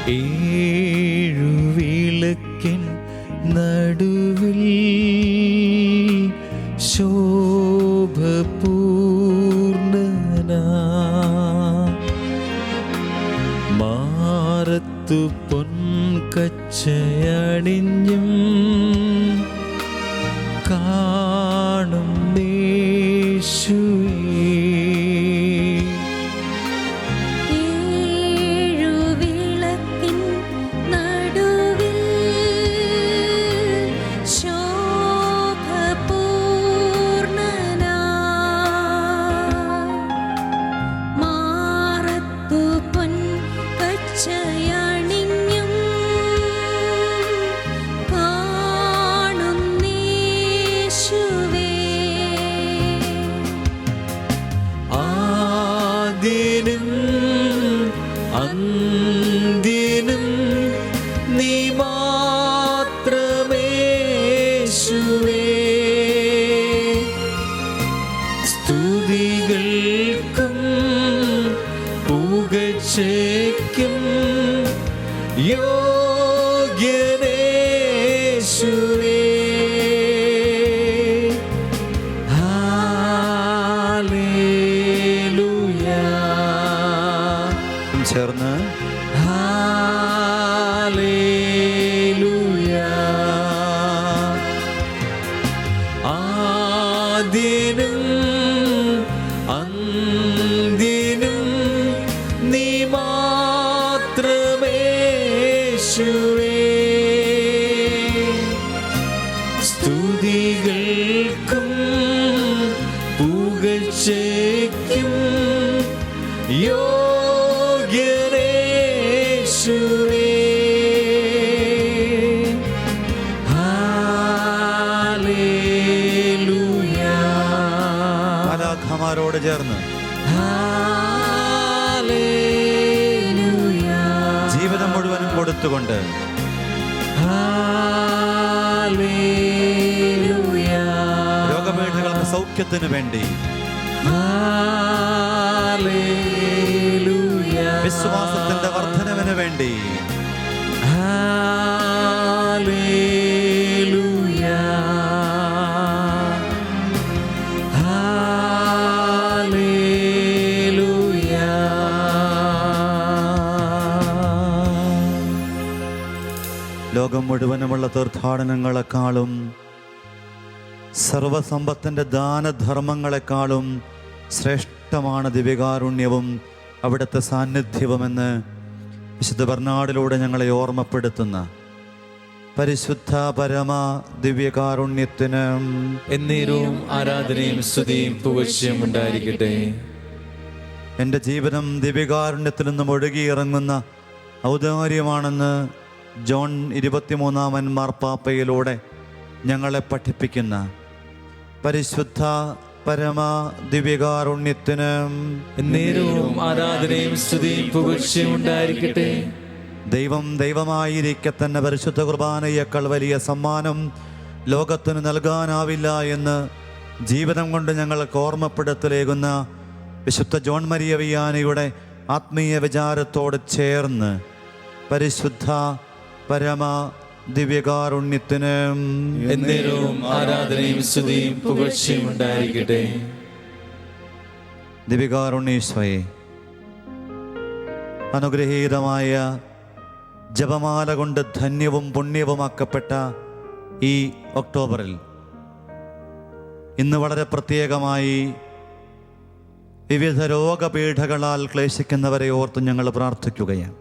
ഏഴുവിളക്കിൻ നടുവിൽ ശോഭപൂർണനാ മാറത്തു പൊൻകച്ചയണിഞ്ഞും കാണും യേശുവേ അന്ത്യനും നീ മാത്രമേശുവേ സ്തുതികൾക്കും പുകഴ്ചയ്ക്കും യോഗ്യനേശുവേ ചേർന്ന് ഹല്ലേലൂയ. ആദ്യനും അന്ത്യനും നീ മാത്രമേശുവേ സ്തുതികൾക്കും പുകഴ്ചയ്ക്കും യേശുവേ ഹല്ലേലൂയ. മാലാഖമാരോട് ചേർന്ന് ഹല്ലേലൂയ. ജീവിതം മുഴുവനും കൊടുത്തുകൊണ്ട് ഹല്ലേലൂയ. രോഗപീഠകൾക്ക് സൗഖ്യത്തിനു വേണ്ടി ഹല്ലേലൂയ. വിശ്വാസത്തിന്റെ വർധനവിന് വേണ്ടി ഹല്ലേലൂയ. ഹല്ലേലൂയ. ലോകം മുഴുവനുമുള്ള തീർത്ഥാടനങ്ങളെക്കാളും സർവസമ്പത്തിൻ്റെ ദാനധർമ്മങ്ങളെക്കാളും ശ്രേഷ്ഠമാണ് ദിവ്യകാരുണ്യവും അവിടുത്തെ സാന്നിധ്യവുമെന്ന് വിശുദ്ധ ബർനാഡിലൂടെ ഞങ്ങളെ ഓർമ്മപ്പെടുത്തുന്ന പരിശുദ്ധ പരമ ദിവ്യകാരുണ്യത്തിന് എന്നേരവും ആരാധനയും സ്തുതിയും പുകഴ്ചയും ഉണ്ടായിരിക്കട്ടെ. എൻ്റെ ജീവിതം ദിവ്യകാരുണ്യത്തിൽ നിന്നും ഒഴുകിയിറങ്ങുന്ന ഔദാര്യമാണെന്ന് ജോൺ 23-ാമൻ മാർപ്പാപ്പയിലൂടെ ഞങ്ങളെ പഠിപ്പിക്കുന്ന പരിശുദ്ധ പരമ ദിവ്യകാരുണ്യത്തിന് എന്നേരവും ആരാധനയും സ്തുതിയും പുകഴ്ചയും ഉണ്ടായിരിക്കട്ടെ. ദൈവം ദൈവമായിരിക്കെ തന്നെ പരിശുദ്ധ കുർബാനയേക്കാൾ വലിയ സമ്മാനം ലോകത്തിന് നൽകാനാവില്ല എന്ന് ജീവിതം കൊണ്ട് ഞങ്ങൾക്ക് ഓർമ്മപ്പെടുത്തലേകുന്ന വിശുദ്ധ ജോൺ മരിയ വിയാനിയുടെ ആത്മീയ വിചാരത്തോട് ചേർന്ന് പരിശുദ്ധ പരമ ദിവ്യകാരുണ്യത്തിന് എന്നേരവും ആരാധനയും സ്തുതിയും പുകഴ്ചയും ഉണ്ടായിരിക്കട്ടെ. ദിവ്യകാരുണ്യേശ്വരേ, അനുഗ്രഹീതമായ ജപമാല കൊണ്ട് ധന്യവും പുണ്യവുമാക്കപ്പെട്ട ഈ ഒക്ടോബറിൽ ഇന്ന് വളരെ പ്രത്യേകമായി വിവിധ രോഗപീഠകളാൽ ക്ലേശിക്കുന്നവരെ ഓർത്ത് ഞങ്ങൾ പ്രാർത്ഥിക്കുകയാണ്.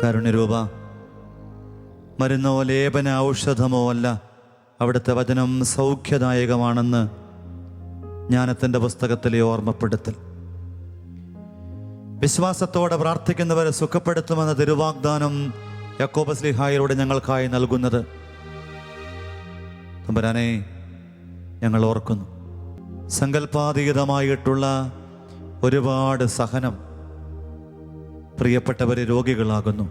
കാരുണ്യരൂപ, മരുന്നോ ലേപന ഔഷധമോ അല്ല, അവിടുത്തെ വചനം സൗഖ്യദായകമാണെന്ന് ജ്ഞാനത്തിൻ്റെ പുസ്തകത്തിലെ ഓർമ്മപ്പെടുത്തൽ. വിശ്വാസത്തോടെ പ്രാർത്ഥിക്കുന്നവരെ സുഖപ്പെടുത്തുമെന്ന തിരുവാഗ്ദാനം യാക്കോബ് ശ്ലീഹായിലൂടെ ഞങ്ങൾക്കായി നൽകുന്നത് തമ്പുരാനെ ഞങ്ങൾ ഓർക്കുന്നു. സങ്കല്പാതീതമായിട്ടുള്ള ഒരുപാട് സഹനം പ്രിയപ്പെട്ടവരെ രോഗികളാകുന്നു.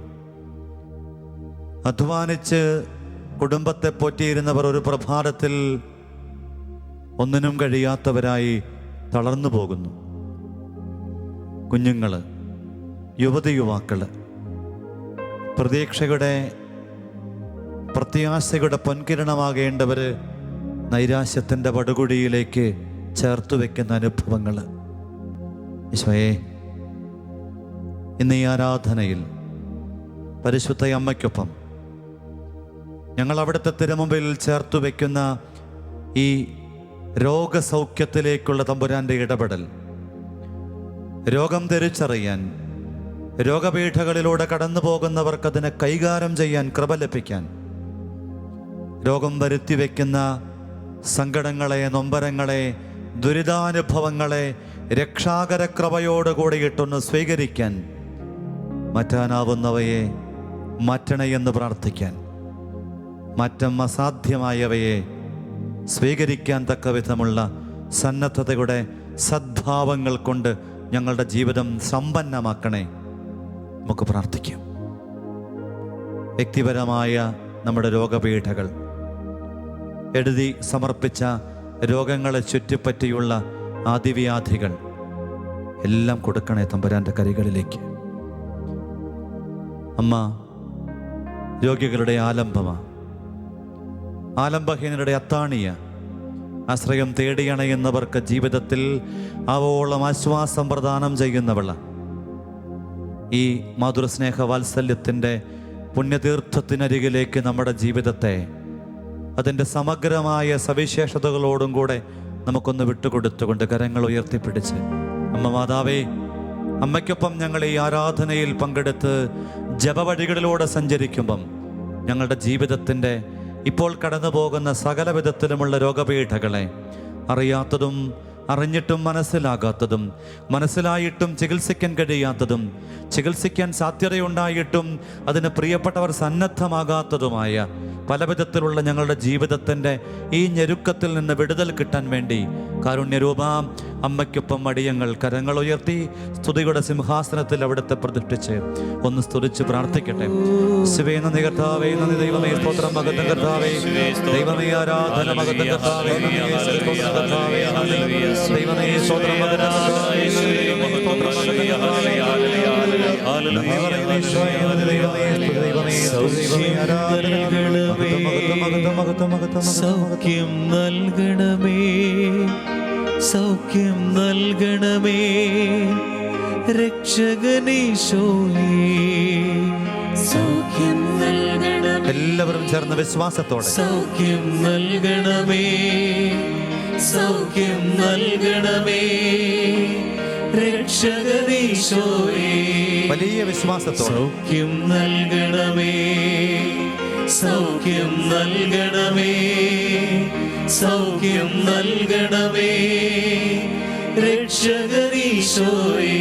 അധ്വാനിച്ച് കുടുംബത്തെ പോറ്റിയിരുന്നവർ ഒരു പ്രഭാതത്തിൽ ഒന്നിനും കഴിയാത്തവരായി തളർന്നു പോകുന്നു. കുഞ്ഞുങ്ങൾ, യുവതി യുവാക്കൾ, പ്രതീക്ഷയുടെ പ്രത്യാശയുടെ പൊൻകിരണമാകേണ്ടവർ നൈരാശ്യത്തിൻ്റെ പടുകുഴിയിലേക്ക് ചേർത്ത് വയ്ക്കുന്ന അനുഭവങ്ങൾ. ഈശോയെ, ഇന്ന് ഈ ആരാധനയിൽ പരിശുദ്ധ അമ്മയ്ക്കൊപ്പം ഞങ്ങൾ അവിടുത്തെ തിരുമുമ്പിൽ ചേർത്തു വയ്ക്കുന്ന ഈ രോഗസൗഖ്യത്തിലേക്കുള്ള തമ്പുരാൻ്റെ ഇടപെടൽ, രോഗം തിരിച്ചറിയാൻ, രോഗപീഠകളിലൂടെ കടന്നു പോകുന്നവർക്കതിനെ കൈകാര്യം ചെയ്യാൻ കൃപ ലഭിക്കാൻ, രോഗം വരുത്തി വയ്ക്കുന്ന സങ്കടങ്ങളെ, നൊമ്പരങ്ങളെ, ദുരിതാനുഭവങ്ങളെ രക്ഷാകര കൃപയോടുകൂടി ഇട്ടൊന്ന് സ്വീകരിക്കാൻ, മാറ്റാനാവുന്നവയെ മാറ്റണയെന്ന് പ്രാർത്ഥിക്കാൻ, മാറ്റം അസാധ്യമായവയെ സ്വീകരിക്കാൻ തക്ക വിധമുള്ള സന്നദ്ധതയുടെ സദ്ഭാവങ്ങൾ കൊണ്ട് ഞങ്ങളുടെ ജീവിതം സമ്പന്നമാക്കണേ. നമുക്ക് പ്രാർത്ഥിക്കാം. വ്യക്തിപരമായ നമ്മുടെ രോഗപീഠകൾ, എഴുതി സമർപ്പിച്ച രോഗങ്ങളെ ചുറ്റിപ്പറ്റിയുള്ള ആദിവ്യാധികൾ എല്ലാം കൊടുക്കണേ തമ്പുരാൻ്റെ കൈകളിലേക്ക്. അമ്മ രോഗികളുടെ ആലംബമാണ്, ആലംബഹീനരുടെ അത്താണിയ, ആശ്രയം തേടിയണയുന്നവർക്ക് ജീവിതത്തിൽ ആവോളം ആശ്വാസം പ്രദാനം ചെയ്യുന്നവള. ഈ മാതൃസ്നേഹ വാത്സല്യത്തിൻ്റെ പുണ്യതീർത്ഥത്തിനരികിലേക്ക് നമ്മുടെ ജീവിതത്തെ അതിൻ്റെ സമഗ്രമായ സവിശേഷതകളോടും കൂടെ നമുക്കൊന്ന് വിട്ടുകൊടുത്തുകൊണ്ട് കരങ്ങൾ ഉയർത്തിപ്പിടിച്ച്, അമ്മ മാതാവേ, അമ്മയ്ക്കൊപ്പം ഞങ്ങൾ ഈ ആരാധനയിൽ പങ്കെടുത്ത് ജപവഴികളിലൂടെ സഞ്ചരിക്കുമ്പം ഞങ്ങളുടെ ജീവിതത്തിൻ്റെ ഇപ്പോൾ കടന്നു പോകുന്ന സകല വിധത്തിലുമുള്ള രോഗപീഠകളെ, അറിയാത്തതും അറിഞ്ഞിട്ടും മനസ്സിലാകാത്തതും മനസ്സിലായിട്ടും ചികിത്സിക്കാൻ കഴിയാത്തതും ചികിത്സിക്കാൻ സാധ്യതയുണ്ടായിട്ടും അതിന് പ്രിയപ്പെട്ടവർ സന്നദ്ധമാകാത്തതുമായ പല വിധത്തിലുള്ള ഞങ്ങളുടെ ജീവിതത്തിൻ്റെ ഈ ഞെരുക്കത്തിൽ നിന്ന് വിടുതൽ കിട്ടാൻ വേണ്ടി കാരുണ്യരൂപ അമ്മയ്ക്കൊപ്പം അടിയങ്ങൾ കരങ്ങൾ ഉയർത്തി സ്തുതിയുടെ സിംഹാസനത്തിൽ അവിടുത്തെ പ്രതിഷ്ഠിച്ച് ഒന്ന് സ്തുതിച്ച് പ്രാർത്ഥിക്കട്ടെ. ശിവേ നന്ദി കർത്താവേ, നന്ദി ദൈവമേ, സ്തോത്രം മഹത്വം കർത്താവേ, ദൈവമേ ആരാധന മഹത്വം കർത്താവേ, ദൈവമേ സ്തോത്രം മഹത്വം കർത്താവേ, സൗഖ്യം നൽകണമേ, സൗഖ്യം നൽകണമേ രക്ഷകനീശോയേ, സൗഖ്യം നൽകണമേ. എല്ലാവരും ചേർന്ന് വിശ്വാസത്തോടെ സൗഖ്യം നൽകണമേ, സൗഖ്യം നൽകണമേ രക്ഷകനീശോയേ, വലിയ വിശ്വാസത്തോടെ സൗഖ്യം നൽകണമേ, സൗഖ്യം നൽകണമേ, സൗഖ്യം നൽകണമേ രക്ഷകനീശോയേ.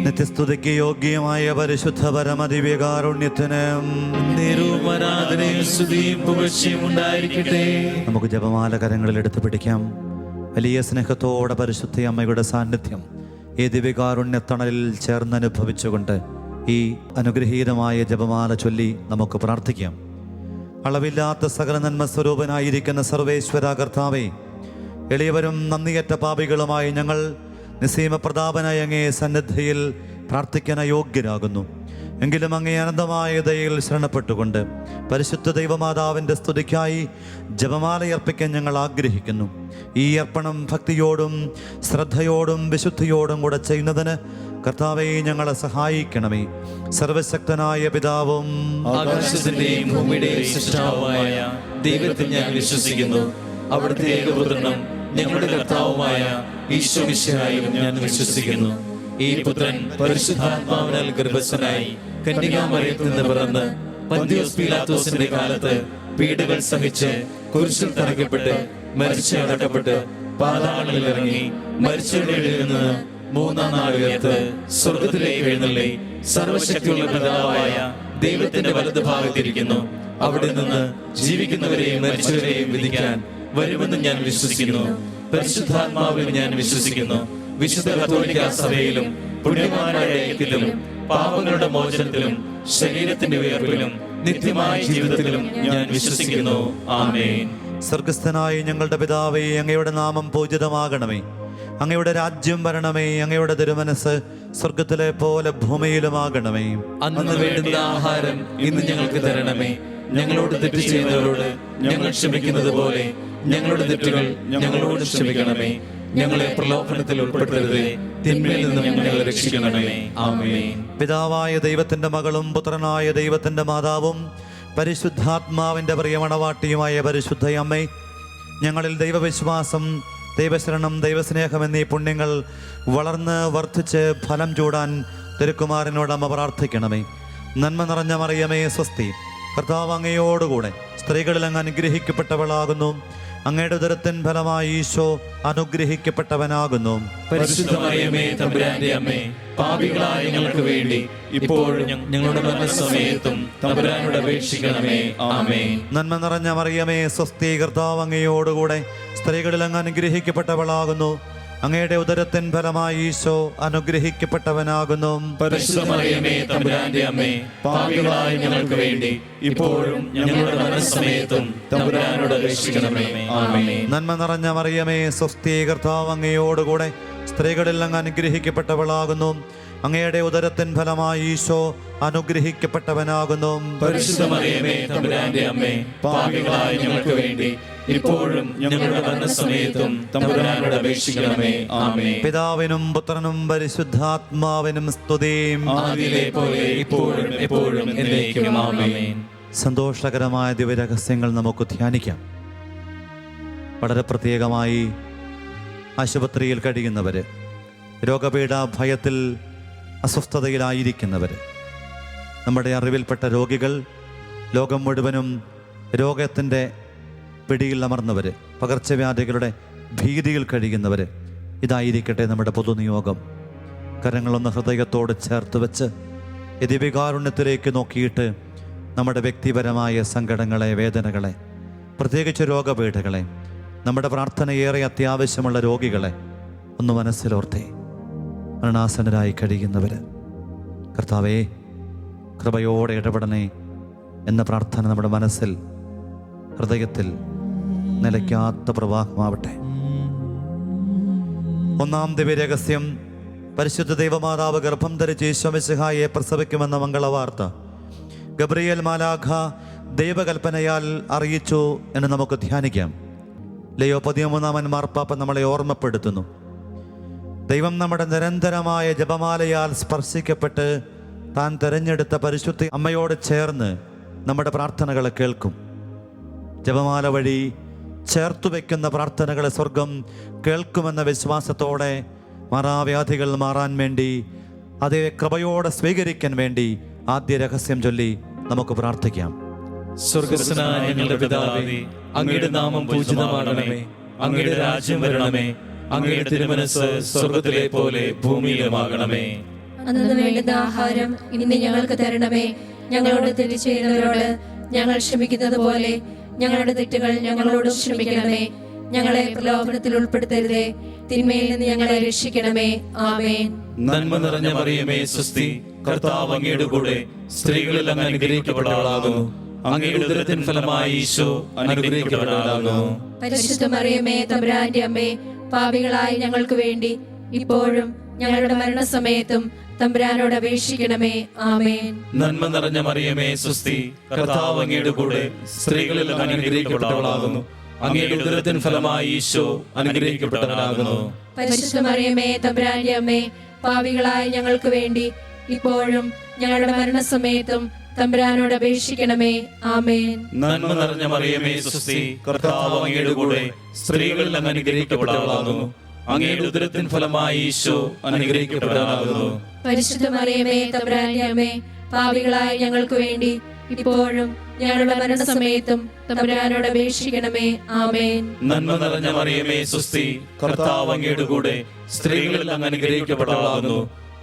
നിത്യസ്തുതിക്ക് യോഗ്യമായ പരിശുദ്ധ പരമദിവ്യകാരുണ്യത്തിന് ആരാധനയും സ്തുതിയും പുകഴ്ചയും ഉണ്ടായിരിക്കട്ടെ. നമുക്ക് ജപമാല കരങ്ങളിൽ എടുത്തു പിടിക്കാം. വലിയ സ്നേഹത്തോടെ പരിശുദ്ധ അമ്മയുടെ സാന്നിധ്യം ഈ ദിവ്യകാരുണ്യത്തണലിൽ ചേർന്നനുഭവിച്ചുകൊണ്ട് ഈ അനുഗ്രഹീതമായ ജപമാല ചൊല്ലി നമുക്ക് പ്രാർത്ഥിക്കാം. അളവില്ലാത്ത സകല നന്മ സ്വരൂപനായിരിക്കുന്ന സർവേശ്വര കർത്താവേ, എളിയവരും നന്ദിയറ്റ പാപികളുമായി ഞങ്ങൾ നിസ്സീമപ്രതാപനായ അങ്ങേ സന്നിധിയിൽ പ്രാർത്ഥിക്കാൻ യോഗ്യരാകുന്നു. എങ്കിലും അങ്ങേ അനന്തമായ ദയയിൽ ശരണപ്പെട്ടുകൊണ്ട് പരിശുദ്ധ ദൈവമാതാവിൻ്റെ സ്തുതിക്കായി ജപമാലയർപ്പിക്കാൻ ഞങ്ങൾ ആഗ്രഹിക്കുന്നു. ഈ അർപ്പണം ഭക്തിയോടും ശ്രദ്ധയോടും വിശുദ്ധിയോടും കൂടെ ചെയ്യുന്നതിന് കർത്താവേ ഞങ്ങളെ സഹായിക്കണമേ. സർവശക്തനായ പിതാവും ആകാശത്തിന്റെയും ഭൂമിയുടെയും സൃഷ്ടാവുമായ ദൈവത്തിൽ ഞാൻ വിശ്വസിക്കുന്നു. അവിടുത്തെ ഏകപുത്രനും ഞങ്ങളുടെ കർത്താവുമായ ഈശോ മിശിഹായിലും ഞാൻ വിശ്വസിക്കുന്നു. ഈ പുത്രൻ പരിശുദ്ധാത്മാവിനാൽ ഗർഭസ്ഥനായി കന്യകാമറിയത്തിൽ നിന്ന് പിറന്ന് പന്തിയോസ് പീലാത്തോസിന്റെ കാലത്ത് പീഡകൾ സഹിച്ച് കുരിശിൽ തറയ്ക്കപ്പെട്ട് മരിച്ച് അടക്കപ്പെട്ട് പാതാളങ്ങളിൽ ഇറങ്ങി മരിച്ചവരുടെ ഇടയിൽ നിന്ന് മൂന്നാം നാൾ ഉയർത്ത് സ്വർഗത്തിലേക്ക് എഴുന്നള്ളി സർവശക്തിയുള്ള പിതാവായ ദൈവത്തിന്റെ വലത് ഭാഗത്തിരിക്കുന്നു. അവിടെ നിന്ന് ജീവിക്കുന്നവരെയും മരിച്ചവരെയും വിധിക്കാൻ വരുമെന്ന് ഞാൻ വിശ്വസിക്കുന്നു. പരിശുദ്ധാത്മാവിൽ ഞാൻ വിശ്വസിക്കുന്നു. വിശുദ്ധ കത്തോലിക്ക സഭയിലും പുണ്യവാന്മാരുടെ ഐക്യത്തിലും പാപങ്ങളുടെ മോചനത്തിലും ശരീരത്തിന്റെ ഉയർപ്പിലും നിത്യമായ ജീവിതത്തിലും ഞാൻ വിശ്വസിക്കുന്നു. ആമേൻ. സ്വർഗസ്ഥനായ ഞങ്ങളുടെ പിതാവേ, അങ്ങയുടെ നാമം പൂജിതമാകണമേ. അങ്ങയുടെ രാജ്യം വരണമേ. അങ്ങയുടെ തിരുമനസ് സ്വർഗത്തിലെ പോലെ ഭൂമിയിലുമാകണമേ. അന്ന് വേണ്ടുന്ന ആഹാരം ഇന്ന് ഞങ്ങൾക്ക് തരണമേ. ഞങ്ങളോട് തെറ്റ് ചെയ്യുന്നവരോട് ഞങ്ങൾ ക്ഷമിക്കുന്നത് പോലെ ഞങ്ങളുടെ തെറ്റുകൾ ഞങ്ങളോട് ക്ഷമിക്കണമേ. ഞങ്ങളെ പ്രലോഭനത്തിൽ ഉൾപ്പെടുത്തരുതേ, തിന്മയിൽ നിന്നും ഞങ്ങളെ രക്ഷിക്കണമേ. ആമേൻ. പിതാവായ ദൈവത്തിന്റെ മകളും പുത്രനായ ദൈവത്തിന്റെ മാതാവും പരിശുദ്ധാത്മാവിന്റെ പ്രിയമണവാട്ടിയുമായ പരിശുദ്ധയമ്മേ, ഞങ്ങളിൽ ദൈവവിശ്വാസം, ദൈവശരണം, ദൈവസ്നേഹം എന്നീ പുണ്യങ്ങൾ വളർന്ന് വർദ്ധിച്ച് ഫലം ചൂടാൻ തിരുക്കുമാരനോട് അമ്മ പ്രാർത്ഥിക്കണമേ. നന്മ നിറഞ്ഞ മറിയമേ സ്വസ്തി, കർത്താവ് അങ്ങയോടുകൂടെ സ്ത്രീകളിൽ അങ്ങ് അനുഗ്രഹിക്കപ്പെട്ടവളാകുന്നു. അങ്ങയുടെ ഉദരത്തിൻ ഫലമായി ഈശോ അനുഗ്രഹിക്കപ്പെട്ടവനാകുന്നു. പരിശുദ്ധ മറിയമേ തമ്പുരാന്റെ അമ്മേ, പാപികളായ ഞങ്ങൾക്ക് വേണ്ടി ഇപ്പോഴും ഞങ്ങളുടെ മരണസമയത്തും തമ്പുരാനോട് അപേക്ഷിക്കണമേ. ആമേൻ. നന്മ നിറഞ്ഞ മറിയമേ സ്വസ്തി, കർത്താവ് അങ്ങയോടുകൂടെ സ്ത്രീകളിൽ അങ്ങ് അനുഗ്രഹിക്കപ്പെട്ടവളാകുന്നു. അങ്ങയുടെ ഉദരത്തിൻ ഫലമായി ഈശോ അനുഗ്രഹിക്കപ്പെട്ടവനാകുന്നു. പരിശുദ്ധ മറിയമേ തമ്പുരാന്റെ അമ്മേ, പാപികളായ ഞങ്ങൾക്ക് വേണ്ടി ഇപ്പോഴും ഞങ്ങളുടെ മരണസമയത്തും തമ്പുരാനോട് അപേക്ഷിക്കണമേ. ആമേൻ. നന്മ നിറഞ്ഞ മറിയമേ സ്വസ്തി, കർത്താവ് അങ്ങയോടുകൂടെ സ്ത്രീകളിൽ അങ്ങ് അനുഗ്രഹിക്കപ്പെട്ടവളാകുന്നു. അങ്ങയുടെ ഉദരത്തിൻ ഫലമായി ഈശോ അനുഗ്രഹിക്കപ്പെട്ടവനാകുന്നു. പരിശുദ്ധ മറിയമേ തമ്പുരാന്റെ അമ്മേ, പാപികളായ ഞങ്ങൾക്ക് വേണ്ടി ഇപ്പോഴും ഞങ്ങളുടെ മരണസമയത്തും തമ്പുരാനോട് അപേക്ഷിക്കണമേ. ആമേൻ. പിതാവിനും പുത്രനും പരിശുദ്ധാത്മാവിനും സ്തുതി. ആദിയിലെ പോലെ ഇപ്പോഴും എപ്പോഴും എന്നേക്കും. ആമേൻ. സന്തോഷകരമായ ദിവ്യരഹസ്യങ്ങൾ നമുക്ക് ധ്യാനിക്കാം. വളരെ പ്രത്യേകമായി ആശുപത്രിയിൽ കഴിയുന്നവർ, രോഗപീഠ ഭയത്തിൽ അസ്വസ്ഥതയിലായിരിക്കുന്നവർ, നമ്മുടെ അറിവിൽപ്പെട്ട രോഗികൾ, ലോകം മുഴുവനും രോഗത്തിൻ്റെ പിടിയിൽ അമർന്നവർ, പകർച്ചവ്യാധികളുടെ ഭീതിയിൽ കഴിയുന്നവർ, ഇതായിരിക്കട്ടെ നമ്മുടെ പൊതുനിയോഗം. കരങ്ങളൊന്ന് ഹൃദയത്തോട് ചേർത്ത് വെച്ച് ദിവ്യകാരുണ്യത്തിലേക്ക് നോക്കിയിട്ട് നമ്മുടെ വ്യക്തിപരമായ സങ്കടങ്ങളെ, വേദനകളെ, പ്രത്യേകിച്ച് രോഗപീഠകളെ, നമ്മുടെ പ്രാർത്ഥനയേറെ അത്യാവശ്യമുള്ള രോഗികളെ ഒന്ന് മനസ്സിലോർത്തേ. മരണാസന്നരായി കഴിയുന്നവർ, കർത്താവേ കൃപയോടെ ഇടപെടണേ എന്ന പ്രാർത്ഥന നമ്മുടെ മനസ്സിൽ, ഹൃദയത്തിൽ നിലയ്ക്കാത്ത പ്രവാഹമാവട്ടെ. ഒന്നാം ദിവ്യരഹസ്യം, പരിശുദ്ധ ദൈവമാതാവ് ഗർഭം ധരിച്ച് ഈശോ മിശിഹായെ പ്രസവിക്കുമെന്ന മംഗളവാർത്ത ഗബ്രിയേൽ മാലാഖ ദൈവകൽപ്പനയാൽ അറിയിച്ചു എന്ന് നമുക്ക് ധ്യാനിക്കാം. ലയോ 13 മാർപ്പാപ്പ നമ്മളെ ഓർമ്മപ്പെടുത്തുന്നു. ദൈവം നമ്മുടെ നിരന്തരമായ ജപമാലയാൽ സ്പർശിക്കപ്പെട്ട് താൻ തിരഞ്ഞെടുത്ത പരിശുദ്ധ അമ്മയോട് ചേർന്ന് നമ്മുടെ പ്രാർത്ഥനകളെ കേൾക്കും. ജപമാല വഴി ചേർത്തു വയ്ക്കുന്ന പ്രാർത്ഥനകളെ സ്വർഗം കേൾക്കുമെന്ന വിശ്വാസത്തോടെ മാറാവ്യാധികൾ മാറാൻ വേണ്ടി, അതേ കൃപയോടെ സ്വീകരിക്കാൻ വേണ്ടി ആദ്യ രഹസ്യം ചൊല്ലി നമുക്ക് പ്രാർത്ഥിക്കാം. സ്വർഗ്ഗസ്ഥനായ ഞങ്ങളുടെ പിതാവേ, അങ്ങയുടെ നാമം പൂജിതമാകണമേ. അങ്ങയുടെ രാജ്യം വരണമേ. അങ്ങയുടെ തിരുമനസ് സ്വർഗ്ഗത്തിലെ പോലെ ഭൂമിയിലുമാകണമേ. അന്നു വേണ്ടുന്ന ആഹാരം ഇന്ന് ഞങ്ങൾക്ക് തരണമേ. ഞങ്ങളോട് തെറ്റ് ചെയ്യുന്നവരോട് ഞങ്ങൾ ക്ഷമിക്കുന്നത് പോലെ ഞങ്ങളുടെ തെറ്റുകൾ ഞങ്ങളോട് ക്ഷമിക്കണമേ. ഞങ്ങളെ പ്രലോഭനത്തിൽ ഉൾപ്പെടുത്തരുതേ, തിന്മയിൽ നിന്ന് ഞങ്ങളെ രക്ഷിക്കണമേ. ആമേൻ. നന്മ നിറഞ്ഞ മറിയമേ സ്വസ്തി, കർത്താവ് അങ്ങയുടെ കൂടെ സ്ത്രീകളിൽ അങ്ങ് അനുഗ്രഹിക്കപ്പെട്ടവളാകുന്നു. അങ്ങയുടെ ഉദരത്തിൻ ഫലമായി ഈശോ അനുഗ്രഹിക്കപ്പെട്ടവനാകുന്നു. പരിശുദ്ധ മറിയമേ തമ്പുരാന്റെ അമ്മേ, പാപികളായ ഞങ്ങൾക്ക് വേണ്ടി ഇപ്പോഴും ഞങ്ങളുടെ മരണസമയത്തും തമ്പുരാനോട് അപേക്ഷിക്കണമേ. ആമേൻ. നന്മ നിറഞ്ഞ മറിയമേ സ്വസ്തി, കർത്താവ് അങ്ങയുടെ കൂടെ സ്ത്രീകളിൽ അങ്ങ് അനുഗ്രഹിക്കപ്പെട്ടവളാകുന്നു. അങ്ങയുടെ ഉദരത്തിൻ ഫലമായി ഈശോ അനുഗ്രഹിക്കപ്പെട്ടവനാകുന്നു. പരിശുദ്ധ മറിയമേ തമ്പുരാന്റെ അമ്മേ, പാപികളായ ഞങ്ങൾക്ക് വേണ്ടി ഇപ്പോഴും ഞങ്ങളുടെ മരണസമയത്തും തമ്പുരാനോട് അപേക്ഷിക്കണമേ. ആമേൻ. നന്മ നിറഞ്ഞ മറിയമേ സ്വസ്തി, കർത്താവ് അങ്ങയുടെ കൂടെ സ്ത്രീകളിൽ അങ്ങ് അനുഗ്രഹിക്കപ്പെട്ടവളാകുന്നു. അങ്ങയുടെ ഉദരത്തിൻ ഫലമായി ഈശോ അനുഗ്രഹിക്കപ്പെട്ടവനാകുന്നു. പരിശുദ്ധ മറിയമേ തമ്പുരാന്റെ അമ്മേ, പാപികളായ ഞങ്ങൾക്ക് വേണ്ടി ഇപ്പോഴും ഞങ്ങളുടെ മരണസമയത്തും തമ്പുരാനോട് അപേക്ഷിക്കണമേ. ആമേൻ. നന്മ നിറഞ്ഞ മറിയമേ സ്വസ്തി, കർത്താവ് അങ്ങയുടെ കൂടെ സ്ത്രീകളിൽ അങ്ങ് അനുഗ്രഹിക്കപ്പെട്ടവളാകുന്നു.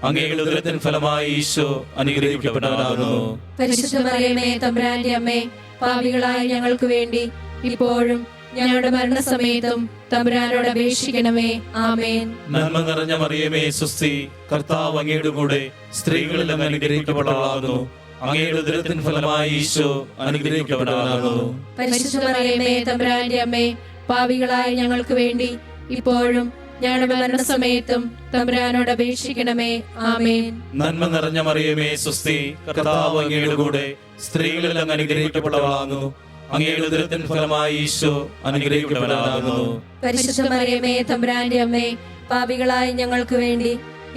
അങ്ങയുടെ ഉദരത്തിൻ ഫലമായി ഈശോ അനുഗ്രഹിക്കപ്പെട്ടവനാകുന്നു. പരിശുദ്ധ മറിയമേ തമ്പുരാന്റെ അമ്മേ, പാപികളായ ഞങ്ങൾക്ക് വേണ്ടി ഇപ്പോഴും ഞങ്ങളുടെ മരണസമയത്തും തമ്പുരാനോട് അപേക്ഷിക്കണമേ. ആമേൻ. നന്മ നിറഞ്ഞ മറിയമേ സ്വസ്തി, കർത്താവ് അങ്ങയുടെ കൂടെ സ്ത്രീകളിൽ അങ്ങ് അനുഗ്രഹിക്കപ്പെട്ടവളാകുന്നു. അങ്ങയുടെ ഉദരത്തിൻ ഫലമായി ഈശോ അനുഗ്രഹിക്കപ്പെട്ടവനാകുന്നു. പരിശുദ്ധ മറിയമേ തമ്പുരാന്റെ അമ്മേ, പാപികളായ ഞങ്ങൾക്ക് വേണ്ടി ഇപ്പോഴും ഞങ്ങളുടെ മരണസമയത്തും തമ്പുരാനോട് അപേക്ഷിക്കണമേ. ആമേൻ. നന്മ നിറഞ്ഞ മറിയമേ സ്വസ്തി, കർത്താവ് അങ്ങയുടെ കൂടെ സ്ത്രീകളിൽ അങ്ങ് അനുഗ്രഹിക്കപ്പെട്ടവളാകുന്നു. അങ്ങയുടെ ഉദരത്തിൻ ഫലമായി ഈശോ അനുഗ്രഹിക്കപ്പെട്ടവനാകുന്നു. പരിശുദ്ധ മറിയമേ തമ്പുരാന്റെ അമ്മേ, പാപികളായ ഞങ്ങൾക്ക് വേണ്ടി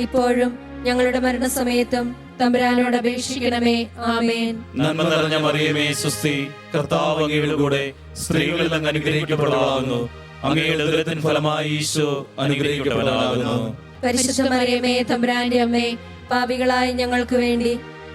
ഇപ്പോഴും ഞങ്ങളുടെ മരണസമയത്തും തമ്പുരാനോട് അപേക്ഷിക്കണമേ. ആമേൻ. നന്മ നിറഞ്ഞ മറിയമേ സ്വസ്തി, കർത്താവ് അങ്ങയുടെ കൂടെ സ്ത്രീകളിൽ അങ്ങ് അനുഗ്രഹിക്കപ്പെട്ടവളാകുന്നു. അങ്ങയുടെ ഉദരത്തിൻ ഫലമായി ഈശോ അനുഗ്രഹിക്കപ്പെട്ടവനാകുന്നു. പരിശുദ്ധ മറിയമേ തമ്പുരാന്റെ അമ്മേ, പാപികളായ ഞങ്ങൾക്ക് വേണ്ടി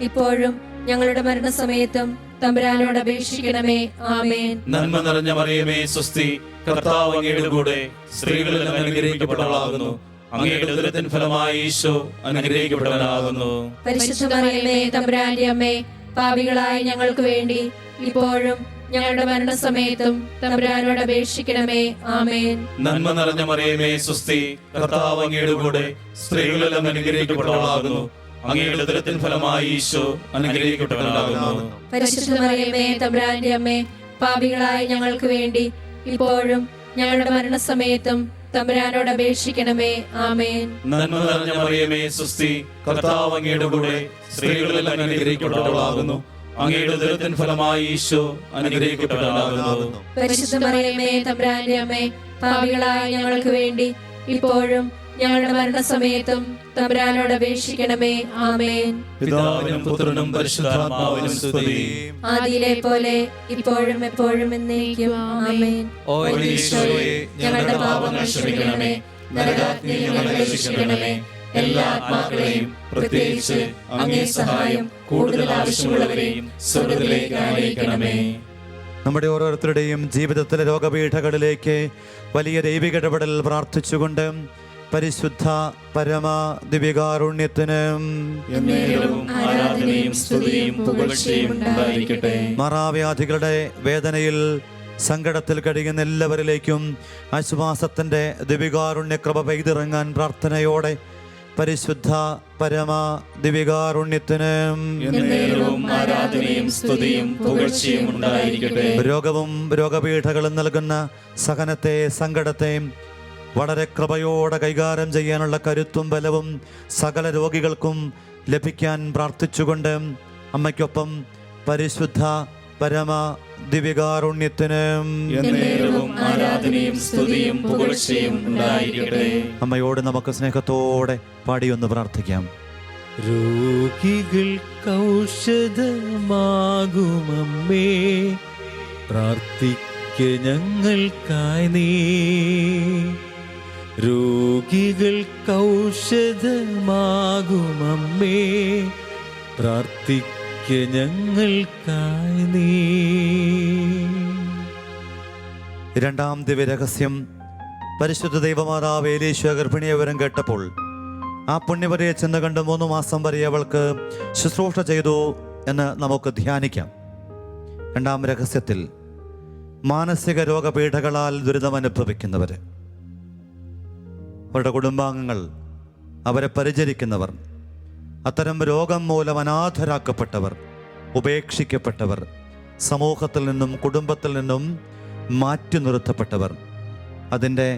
ഇപ്പോഴും ഞങ്ങളുടെ മരണസമയത്തും തമ്പുരാനോട് അപേക്ഷിക്കണമേ. ആമേൻ. നന്മ നിറഞ്ഞ മറിയമേ സ്വസ്തി, കർത്താവ് അങ്ങയുടെ കൂടെ സ്ത്രീകളിൽ അങ്ങ് അനുഗ്രഹിക്കപ്പെട്ടവളാകുന്നു. അങ്ങയുടെ ഉദരത്തിൻ ഫലമായി ഈശോ അനുഗ്രഹിക്കപ്പെട്ടവനാകുന്നു. പരിശുദ്ധ മറിയമേ തമ്പുരാന്റെ അമ്മേ, പാപികളായ ഞങ്ങൾക്ക് വേണ്ടി ഇപ്പോഴും ഞങ്ങളുടെ മരണസമയത്തും തമ്പുരാനോട് അപേക്ഷിക്കണമേ. ആമേൻ. നന്മ നിറഞ്ഞ മറിയമേ സ്വസ്തി, കർത്താവ് അങ്ങയുടെ കൂടെ സ്ത്രീകളിൽ അങ്ങ് അനുഗ്രഹിക്കപ്പെട്ടവളാകുന്നു. അങ്ങയുടെ ഉദരത്തിൻ ഫലമായി ഈശോ അനുഗ്രഹിക്കപ്പെട്ടവനാകുന്നു. പരിശുദ്ധ മറിയമേ തമ്പുരാന്റെ അമ്മേ, പാപികളായ ഞങ്ങൾക്ക് വേണ്ടി ഇപ്പോഴും ഞങ്ങളുടെ മരണസമയത്തും തമ്പുരാനോട് അപേക്ഷിക്കണമേ. ആമേൻ. നന്മ നിറഞ്ഞ മറിയമേ സ്വസ്തി, കർത്താവ് അങ്ങയുടെ കൂടെ സ്ത്രീകളിൽ അങ്ങ് അനുഗ്രഹിക്കപ്പെട്ടവളാകുന്നു. അങ്ങയുടെ ഉദരത്തിൻ ഫലമായി ഈശോ അനുഗ്രഹിക്കപ്പെട്ടവനാകുന്നു. പരിശുദ്ധ മറിയമേ തമ്പുരാന്റെ അമ്മേ, പാപികളായ ഞങ്ങൾക്ക് വേണ്ടി ഇപ്പോഴും ഞങ്ങളുടെ മരണസമയത്തും തമ്പുരാനോട് അപേക്ഷിക്കണമേ. ആമേൻ. പിതാവിനും പുത്രനും പരിശുദ്ധാത്മാവിനും സ്തുതി. ആദിയിലെ പോലെ ഇപ്പോഴും എപ്പോഴും എന്നേക്കും. ആമേൻ. ഓ ഈശോയെ, ഞങ്ങളുടെ പാപങ്ങൾ ക്ഷമിക്കണമേ. നരകാഗ്നിയിൽ ഞങ്ങളെ രക്ഷിക്കണമേ. എല്ലാ ആത്മാക്കളെയും പ്രത്യേകിച്ച് അങ്ങേ സഹായം കൂടുതൽ ആവശ്യമുള്ളവരെയും സ്വർഗ്ഗത്തിലേക്ക് ആനയിക്കണമേ. നമ്മുടെ ഓരോരുത്തരുടെയും ജീവിതത്തിലെ രോഗപീഠകളിലേക്ക് വലിയ ദൈവിക ഇടപെടൽ പ്രാർത്ഥിച്ചുകൊണ്ട് പരിശുദ്ധ പരമ ദിവ്യകാരുണ്യത്തിന് എന്നേരവും ആരാധനയും സ്തുതിയും പുകഴ്ചയും ഉണ്ടായിരിക്കട്ടെ. മാറാവ്യാധികളുടെ വേദനയിൽ സങ്കടത്തിൽ കഴിയുന്ന എല്ലാവരിലേക്കും ആശ്വാസത്തിൻ്റെ ദിവ്യകാരുണ്യ കൃപ പെയ്തിറങ്ങാൻ പ്രാർത്ഥനയോടെ പരിശുദ്ധ പരമ ദിവ്യകാരുണ്യത്തിന് എന്നേരവും ആരാധനയും സ്തുതിയും പുകഴ്ചയും ഉണ്ടായിരിക്കട്ടെ. രോഗവും രോഗപീഠകളും നൽകുന്ന സഹനത്തെ സങ്കടത്തെ വളരെ കൃപയോടെ കൈകാര്യം ചെയ്യാനുള്ള കരുത്തും ബലവും സകല രോഗികൾക്കും ലഭിക്കാൻ പ്രാർത്ഥിച്ചുകൊണ്ട് അമ്മയ്ക്കൊപ്പം പരിശുദ്ധ പരമ ദിവ്യകാരുണ്യത്തിന് എന്നേരവും ആരാധനയും സ്തുതിയും പുകഴ്ചയും ഉണ്ടായിരിക്കട്ടെ. അമ്മയോട് നമുക്ക് സ്നേഹത്തോടെ പാടിയൊന്ന് പ്രാർത്ഥിക്കാം. രോഗികൾക്ക് ഔഷധമാകുമമ്മേ, പ്രാർത്ഥിക്ക ഞങ്ങൾക്കായി നീ. രോഗികൾക്ക് ഔഷധമാകുമമ്മേ, പ്രാർത്ഥിക്ക ഞങ്ങൾക്കായി നീ. രണ്ടാം ദിവ്യരഹസ്യം. പരിശുദ്ധ ദൈവമാതാവ് ഏലീശ ഗർഭിണിയെ വിവരം കേട്ടപ്പോൾ ആ പുണ്യവതിയെ ചെന്ന് കണ്ട് 3 മാസം വരെ അവൾക്ക് ശുശ്രൂഷ ചെയ്തു എന്ന് നമുക്ക് ധ്യാനിക്കാം. രണ്ടാം രഹസ്യത്തിൽ മാനസിക രോഗപീഠകളാൽ ദുരിതമനുഭവിക്കുന്നവർ, അവരുടെ കുടുംബാംഗങ്ങൾ, അവരെ പരിചരിക്കുന്നവർ, അത്തരം രോഗം മൂലം അനാഥരാക്കപ്പെട്ടവർ, ഉപേക്ഷിക്കപ്പെട്ടവർ, സമൂഹത്തിൽ നിന്നും കുടുംബത്തിൽ നിന്നും മാറ്റി നിർത്തപ്പെട്ടവർ, അതിൻ്റെ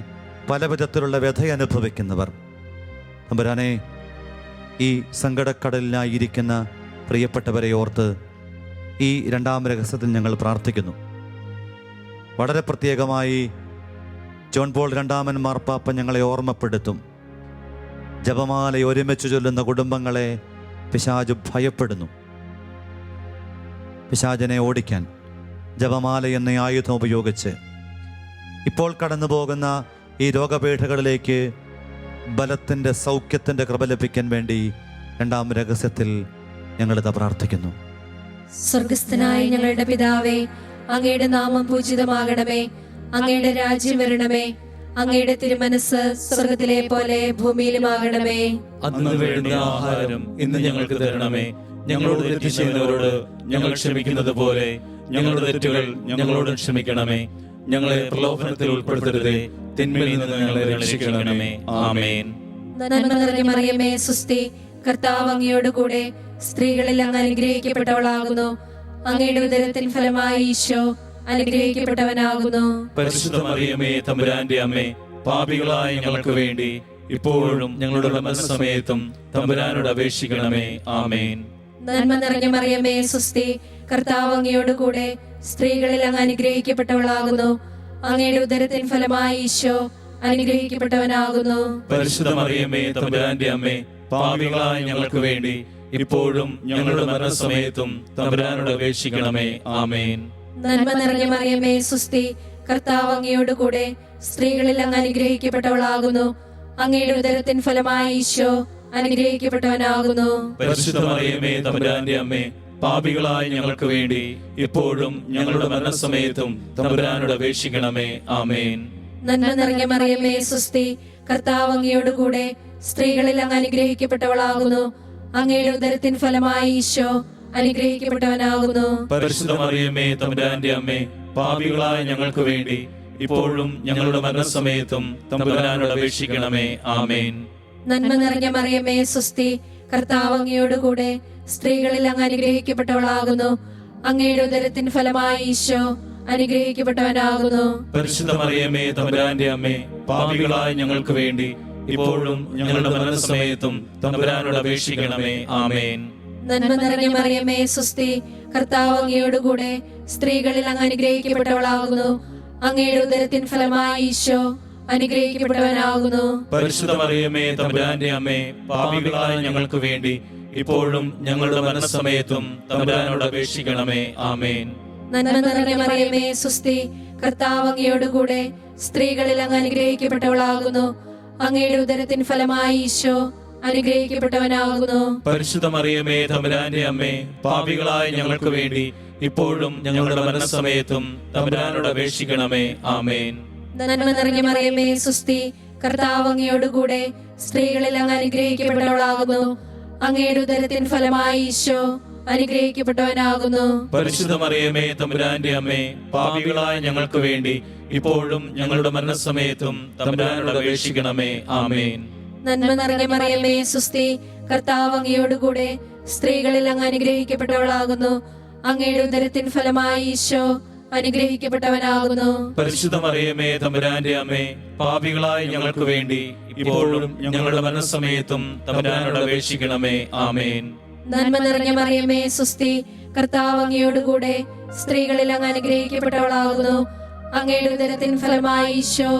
പല വിധത്തിലുള്ള വ്യഥ അനുഭവിക്കുന്നവർ. തമ്പുരാനെ, ഈ സങ്കടക്കടലിനായിരിക്കുന്ന പ്രിയപ്പെട്ടവരെ ഓർത്ത് ഈ രണ്ടാം രഹസ്യത്തിൽ ഞങ്ങൾ പ്രാർത്ഥിക്കുന്നു. വളരെ പ്രത്യേകമായി ജോൺ പോൾ രണ്ടാമൻ മാർപ്പാപ്പ ഞങ്ങളെ ഓർമ്മപ്പെടുത്തും. ജപമാല ഒരുമിച്ച് ചൊല്ലുന്ന കുടുംബങ്ങളെ പിശാച് ഭയപ്പെടുന്നു. പിശാചിനെ ഓടിക്കാൻ ജപമാല എന്ന ആയുധം ഉപയോഗിച്ച് ഇപ്പോൾ കടന്നു പോകുന്ന ഈ രോഗപീഠകളിലേക്ക് ബലത്തിൻ്റെ സൗഖ്യത്തിൻ്റെ കൃപ ലഭിക്കാൻ വേണ്ടി രണ്ടാം രഹസ്യത്തിൽ ഞങ്ങളിത് പ്രാർത്ഥിക്കുന്നു. സ്വർഗസ്ഥനായ ഞങ്ങളുടെ പിതാവേ, അങ്ങയുടെ നാമം പൂജിതമാകണമേ. അങ്ങയുടെ രാജ്യം വരണമേ. അങ്ങയുടെ തിരുമനസ് സ്വർഗത്തിലെ പോലെ ഭൂമിയിലുമാകണമേ. അന്ന് വേണ്ട ആഹാരം ഇന്ന് ഞങ്ങൾക്ക് തരണമേ. ഞങ്ങളോട് തെറ്റ് ചെയ്യുന്നവരോട് ഞങ്ങൾ ക്ഷമിക്കുന്നത് പോലെ ഞങ്ങളുടെ തെറ്റുകൾ ഞങ്ങളോട് ക്ഷമിക്കണമേ. ഞങ്ങളെ പ്രലോഭനത്തിൽ ഉൾപ്പെടുത്തരുതേ, തിന്മയിൽ നിന്ന് ഞങ്ങളെ രക്ഷിക്കണമേ. ആമേൻ. നന്മ നിറഞ്ഞ മറിയമേ സുസ്തി, കർത്താവ് അങ്ങയോട് കൂടെ സ്ത്രീകളിൽ അങ്ങ് അനുഗ്രഹിക്കപ്പെട്ടവളാകുന്നു. അങ്ങയുടെ ഉദരത്തിൻ ഫലമായി ഈശോ അനുഗ്രഹിക്കപ്പെട്ടവനാകുന്നു. പരിശുദ്ധ മറിയമേ തമ്പുരാന്റെ അമ്മേ, പാപികളായ ഞങ്ങൾക്ക് വേണ്ടി ഇപ്പോഴും ഞങ്ങളുടെ മരണസമയത്തും തമ്പുരാനോട് അപേക്ഷിക്കണമേ. ആമേൻ. നന്മ നിറഞ്ഞ മറിയമേ സുസ്തി, കർത്താവ് അങ്ങയോട് കൂടെ സ്ത്രീകളിൽ അങ്ങ് അനുഗ്രഹിക്കപ്പെട്ടവളാകുന്നു. അങ്ങയുടെ ഉദരത്തിൻ ഫലമായി ഈശോ അനുഗ്രഹിക്കപ്പെട്ടവനാകുന്നു. പരിശുദ്ധ മറിയമേ തമ്പുരാന്റെ അമ്മേ, പാപികളായ ഞങ്ങൾക്ക് വേണ്ടി ഇപ്പോഴും ഞങ്ങളുടെ മരണസമയത്തും തമ്പുരാനോട് അപേക്ഷിക്കണമേ. ആമേൻ. നന്മ നിറഞ്ഞ മറിയമേ സുസ്തി, കർത്താവ് അങ്ങയോട് കൂടെ സ്ത്രീകളിൽ അങ്ങ് അനുഗ്രഹിക്കപ്പെട്ടവളാകുന്നു. അങ്ങയുടെ ഉദരത്തിൻ ഫലമായി ഈശോ അനുഗ്രഹിക്കപ്പെട്ടവനാകുന്നു. പരിശുദ്ധ മറിയമേ തമ്പുരാന്റെ അമ്മേ, പാപികളായ ഞങ്ങൾക്ക് വേണ്ടി ഇപ്പോഴും ഞങ്ങളുടെ മരണസമയത്തും തമ്പുരാനോട് അപേക്ഷിക്കണമേ. ആമേൻ. നന്മ നിറഞ്ഞ മറിയമേ സുസ്തി, കർത്താവ് അങ്ങയോട് കൂടെ സ്ത്രീകളിൽ അങ്ങ് അനുഗ്രഹിക്കപ്പെട്ടവളാകുന്നു. അങ്ങയുടെ ഉദരത്തിൻ ഫലമായി ഈശോ അനുഗ്രഹിക്കപ്പെട്ടവനാകുന്നു. പരിശുദ്ധ മറിയമേ തമ്പുരാന്റെ അമ്മേ, പാപികളായ ഞങ്ങൾക്ക് വേണ്ടി ഇപ്പോഴും ഞങ്ങളുടെ മരണസമയത്തും തമ്പുരാനോട് അപേക്ഷിക്കണമേ. ആമേൻ. നന്മ നിറഞ്ഞ മറിയമേ സുസ്തി, കർത്താവ് അങ്ങയോട് കൂടെ സ്ത്രീകളിൽ അങ്ങ് അനുഗ്രഹിക്കപ്പെട്ടവളാകുന്നു. അങ്ങയുടെ ഉദരത്തിൻ ഫലമായി ഈശോ അനുഗ്രഹിക്കപ്പെട്ടവനാകുന്നു. പരിശുദ്ധ മറിയമേ തമ്പുരാന്റെ അമ്മേ, പാപികളായ ഞങ്ങൾക്ക് വേണ്ടി ഇപ്പോഴും ഞങ്ങളുടെ മരണസമയത്തും തമ്പുരാനോട് അപേക്ഷിക്കണമേ. ആമേൻ. നന്മ നിറഞ്ഞ മറിയമേ സുസ്തി, കർത്താവ് അങ്ങയോട് കൂടെ സ്ത്രീകളിൽ അങ്ങ് അനുഗ്രഹിക്കപ്പെട്ടവളാകുന്നു. അങ്ങയുടെ ഉദരത്തിൻ ഫലമായി ഈശോ അനുഗ്രഹിക്കപ്പെട്ടവനാകുന്നു. പരിശുദ്ധ മറിയമേ തമ്പുരാന്റെ അമ്മേ, പാപികളായ ഞങ്ങൾക്ക് വേണ്ടി ഇപ്പോഴും ഞങ്ങളുടെ മരണസമയത്തും തമ്പുരാനോട് അപേക്ഷിക്കണമേ. ആമേൻ. നന്മ നിറഞ്ഞ മറിയമേ സുസ്തി, കർത്താവ് അങ്ങയോട് കൂടെ സ്ത്രീകളിൽ അങ്ങ് അനുഗ്രഹിക്കപ്പെട്ടവളാകുന്നു. അങ്ങയുടെ ഉദരത്തിൻ ഫലമായി ഈശോ അനുഗ്രഹിക്കപ്പെട്ടവനാകുന്നു. പരിശുദ്ധ മറിയമേ തമ്പുരാന്റെ അമ്മേ, പാപികളായ ഞങ്ങൾക്ക് വേണ്ടി ഇപ്പോഴും ഞങ്ങളുടെ മരണസമയത്തും തമ്പുരാനോട് അപേക്ഷിക്കണമേ. ആമേൻ. നന്മ നിറഞ്ഞ മറിയമേ സുസ്തി, കർത്താവ് അങ്ങയോട് കൂടെ സ്ത്രീകളിൽ അങ്ങ് അനുഗ്രഹിക്കപ്പെട്ടവളാകുന്നു. അങ്ങയുടെ ഉദരത്തിൻ ഫലമായി ഈശോ അനുഗ്രഹിക്കപ്പെട്ടവനാകുന്നു. പരിശുദ്ധ മറിയമേ തമ്പുരാന്റെ അമ്മേ, പാപികളായ ഞങ്ങൾക്ക് വേണ്ടി ഇപ്പോഴും ഞങ്ങളുടെ മരണസമയത്തും തമ്പുരാനോട് അപേക്ഷിക്കണമേ. ആമേൻ. നന്മ നിറഞ്ഞ മറിയമേ സുസ്തി, കർത്താവ് അങ്ങയോട് കൂടെ സ്ത്രീകളിൽ അങ്ങ് അനുഗ്രഹിക്കപ്പെട്ടവളാകുന്നു. അങ്ങയുടെ ഉദരത്തിൻ ഫലമായി ഈശോ അനുഗ്രഹിക്കപ്പെട്ടവനാകുന്നു. പരിശുദ്ധ മറിയമേ തമ്പുരാന്റെ അമ്മേ, പാപികളായ ഞങ്ങൾക്ക് വേണ്ടി ഇപ്പോഴും ഞങ്ങളുടെ മരണസമയത്തും തമ്പുരാനോട് അപേക്ഷിക്കണമേ. ആമേൻ. നന്മ നിറഞ്ഞ മറിയമേ സുസ്തി, കർത്താവ് അങ്ങയോട് കൂടെ സ്ത്രീകളിൽ അങ്ങ് അനുഗ്രഹിക്കപ്പെട്ടവളാകുന്നു. അങ്ങയുടെ ഉദരത്തിൻ ഫലമായി ഈശോ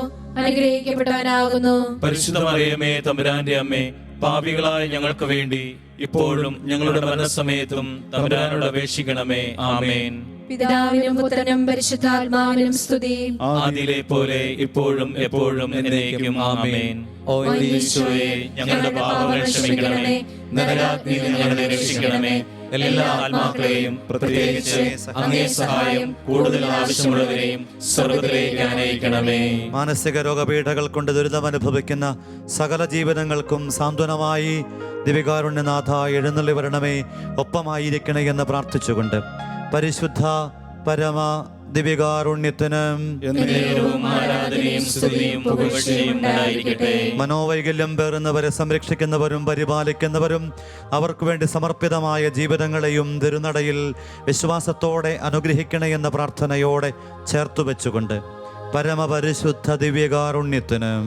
അനുഗ്രഹിക്കപ്പെട്ടവനാകുന്നു. പരിശുദ്ധ മറിയമേ തമ്പുരാന്റെ അമ്മേ, പാപികളായ ഞങ്ങൾക്ക് വേണ്ടി ഇപ്പോഴും ഞങ്ങളുടെ മരണസമയത്തും തമ്പുരാനോട് അപേക്ഷിക്കണമേ. ആമേൻ. പിതാവിനും പുത്രനും പരിശുദ്ധാത്മാവിനും സ്തുതി. ആദിയിലെ പോലെ ഇപ്പോഴും എപ്പോഴും എന്നേക്കും. ആമേൻ. ഓ ഈശോയെ, ഞങ്ങളുടെ പാപങ്ങൾ ക്ഷമിക്കണമേ, നരകാഗ്നിയിൽ നിന്ന് ഞങ്ങളെ രക്ഷിക്കണമേ. എല്ലാ ആത്മാക്കളെയും പ്രത്യേകിച്ച് അങ്ങേ സഹായം കൂടുതൽ ആവശ്യമുള്ളവരെയും സ്വർഗ്ഗത്തിലേക്ക് അനയിക്കണമേ. മാനസിക രോഗപീഠകൾ കൊണ്ട് ദുരിതമനുഭവിക്കുന്ന സകല ജീവിതങ്ങൾക്കും സാന്ത്വനമായി ദിവികാരുണ്യനാഥ എഴുന്നള്ളി വരണമേ, ഒപ്പമായിരിക്കണേ എന്ന് പ്രാർത്ഥിച്ചുകൊണ്ട് പരിശുദ്ധ പരമ ദിവികാരുണ്യത്തിനും മനോവൈകല്യം പേറുന്നവരെ സംരക്ഷിക്കുന്നവരും പരിപാലിക്കുന്നവരും അവർക്ക് വേണ്ടി സമർപ്പിതമായ ജീവിതങ്ങളെയും തിരുനടയിൽ വിശ്വാസത്തോടെ അനുഗ്രഹിക്കണേ എന്ന പ്രാർത്ഥനയോടെ ചേർത്തു വെച്ചുകൊണ്ട് പരമപരിശുദ്ധ ദിവ്യകാരുണ്യത്തിനും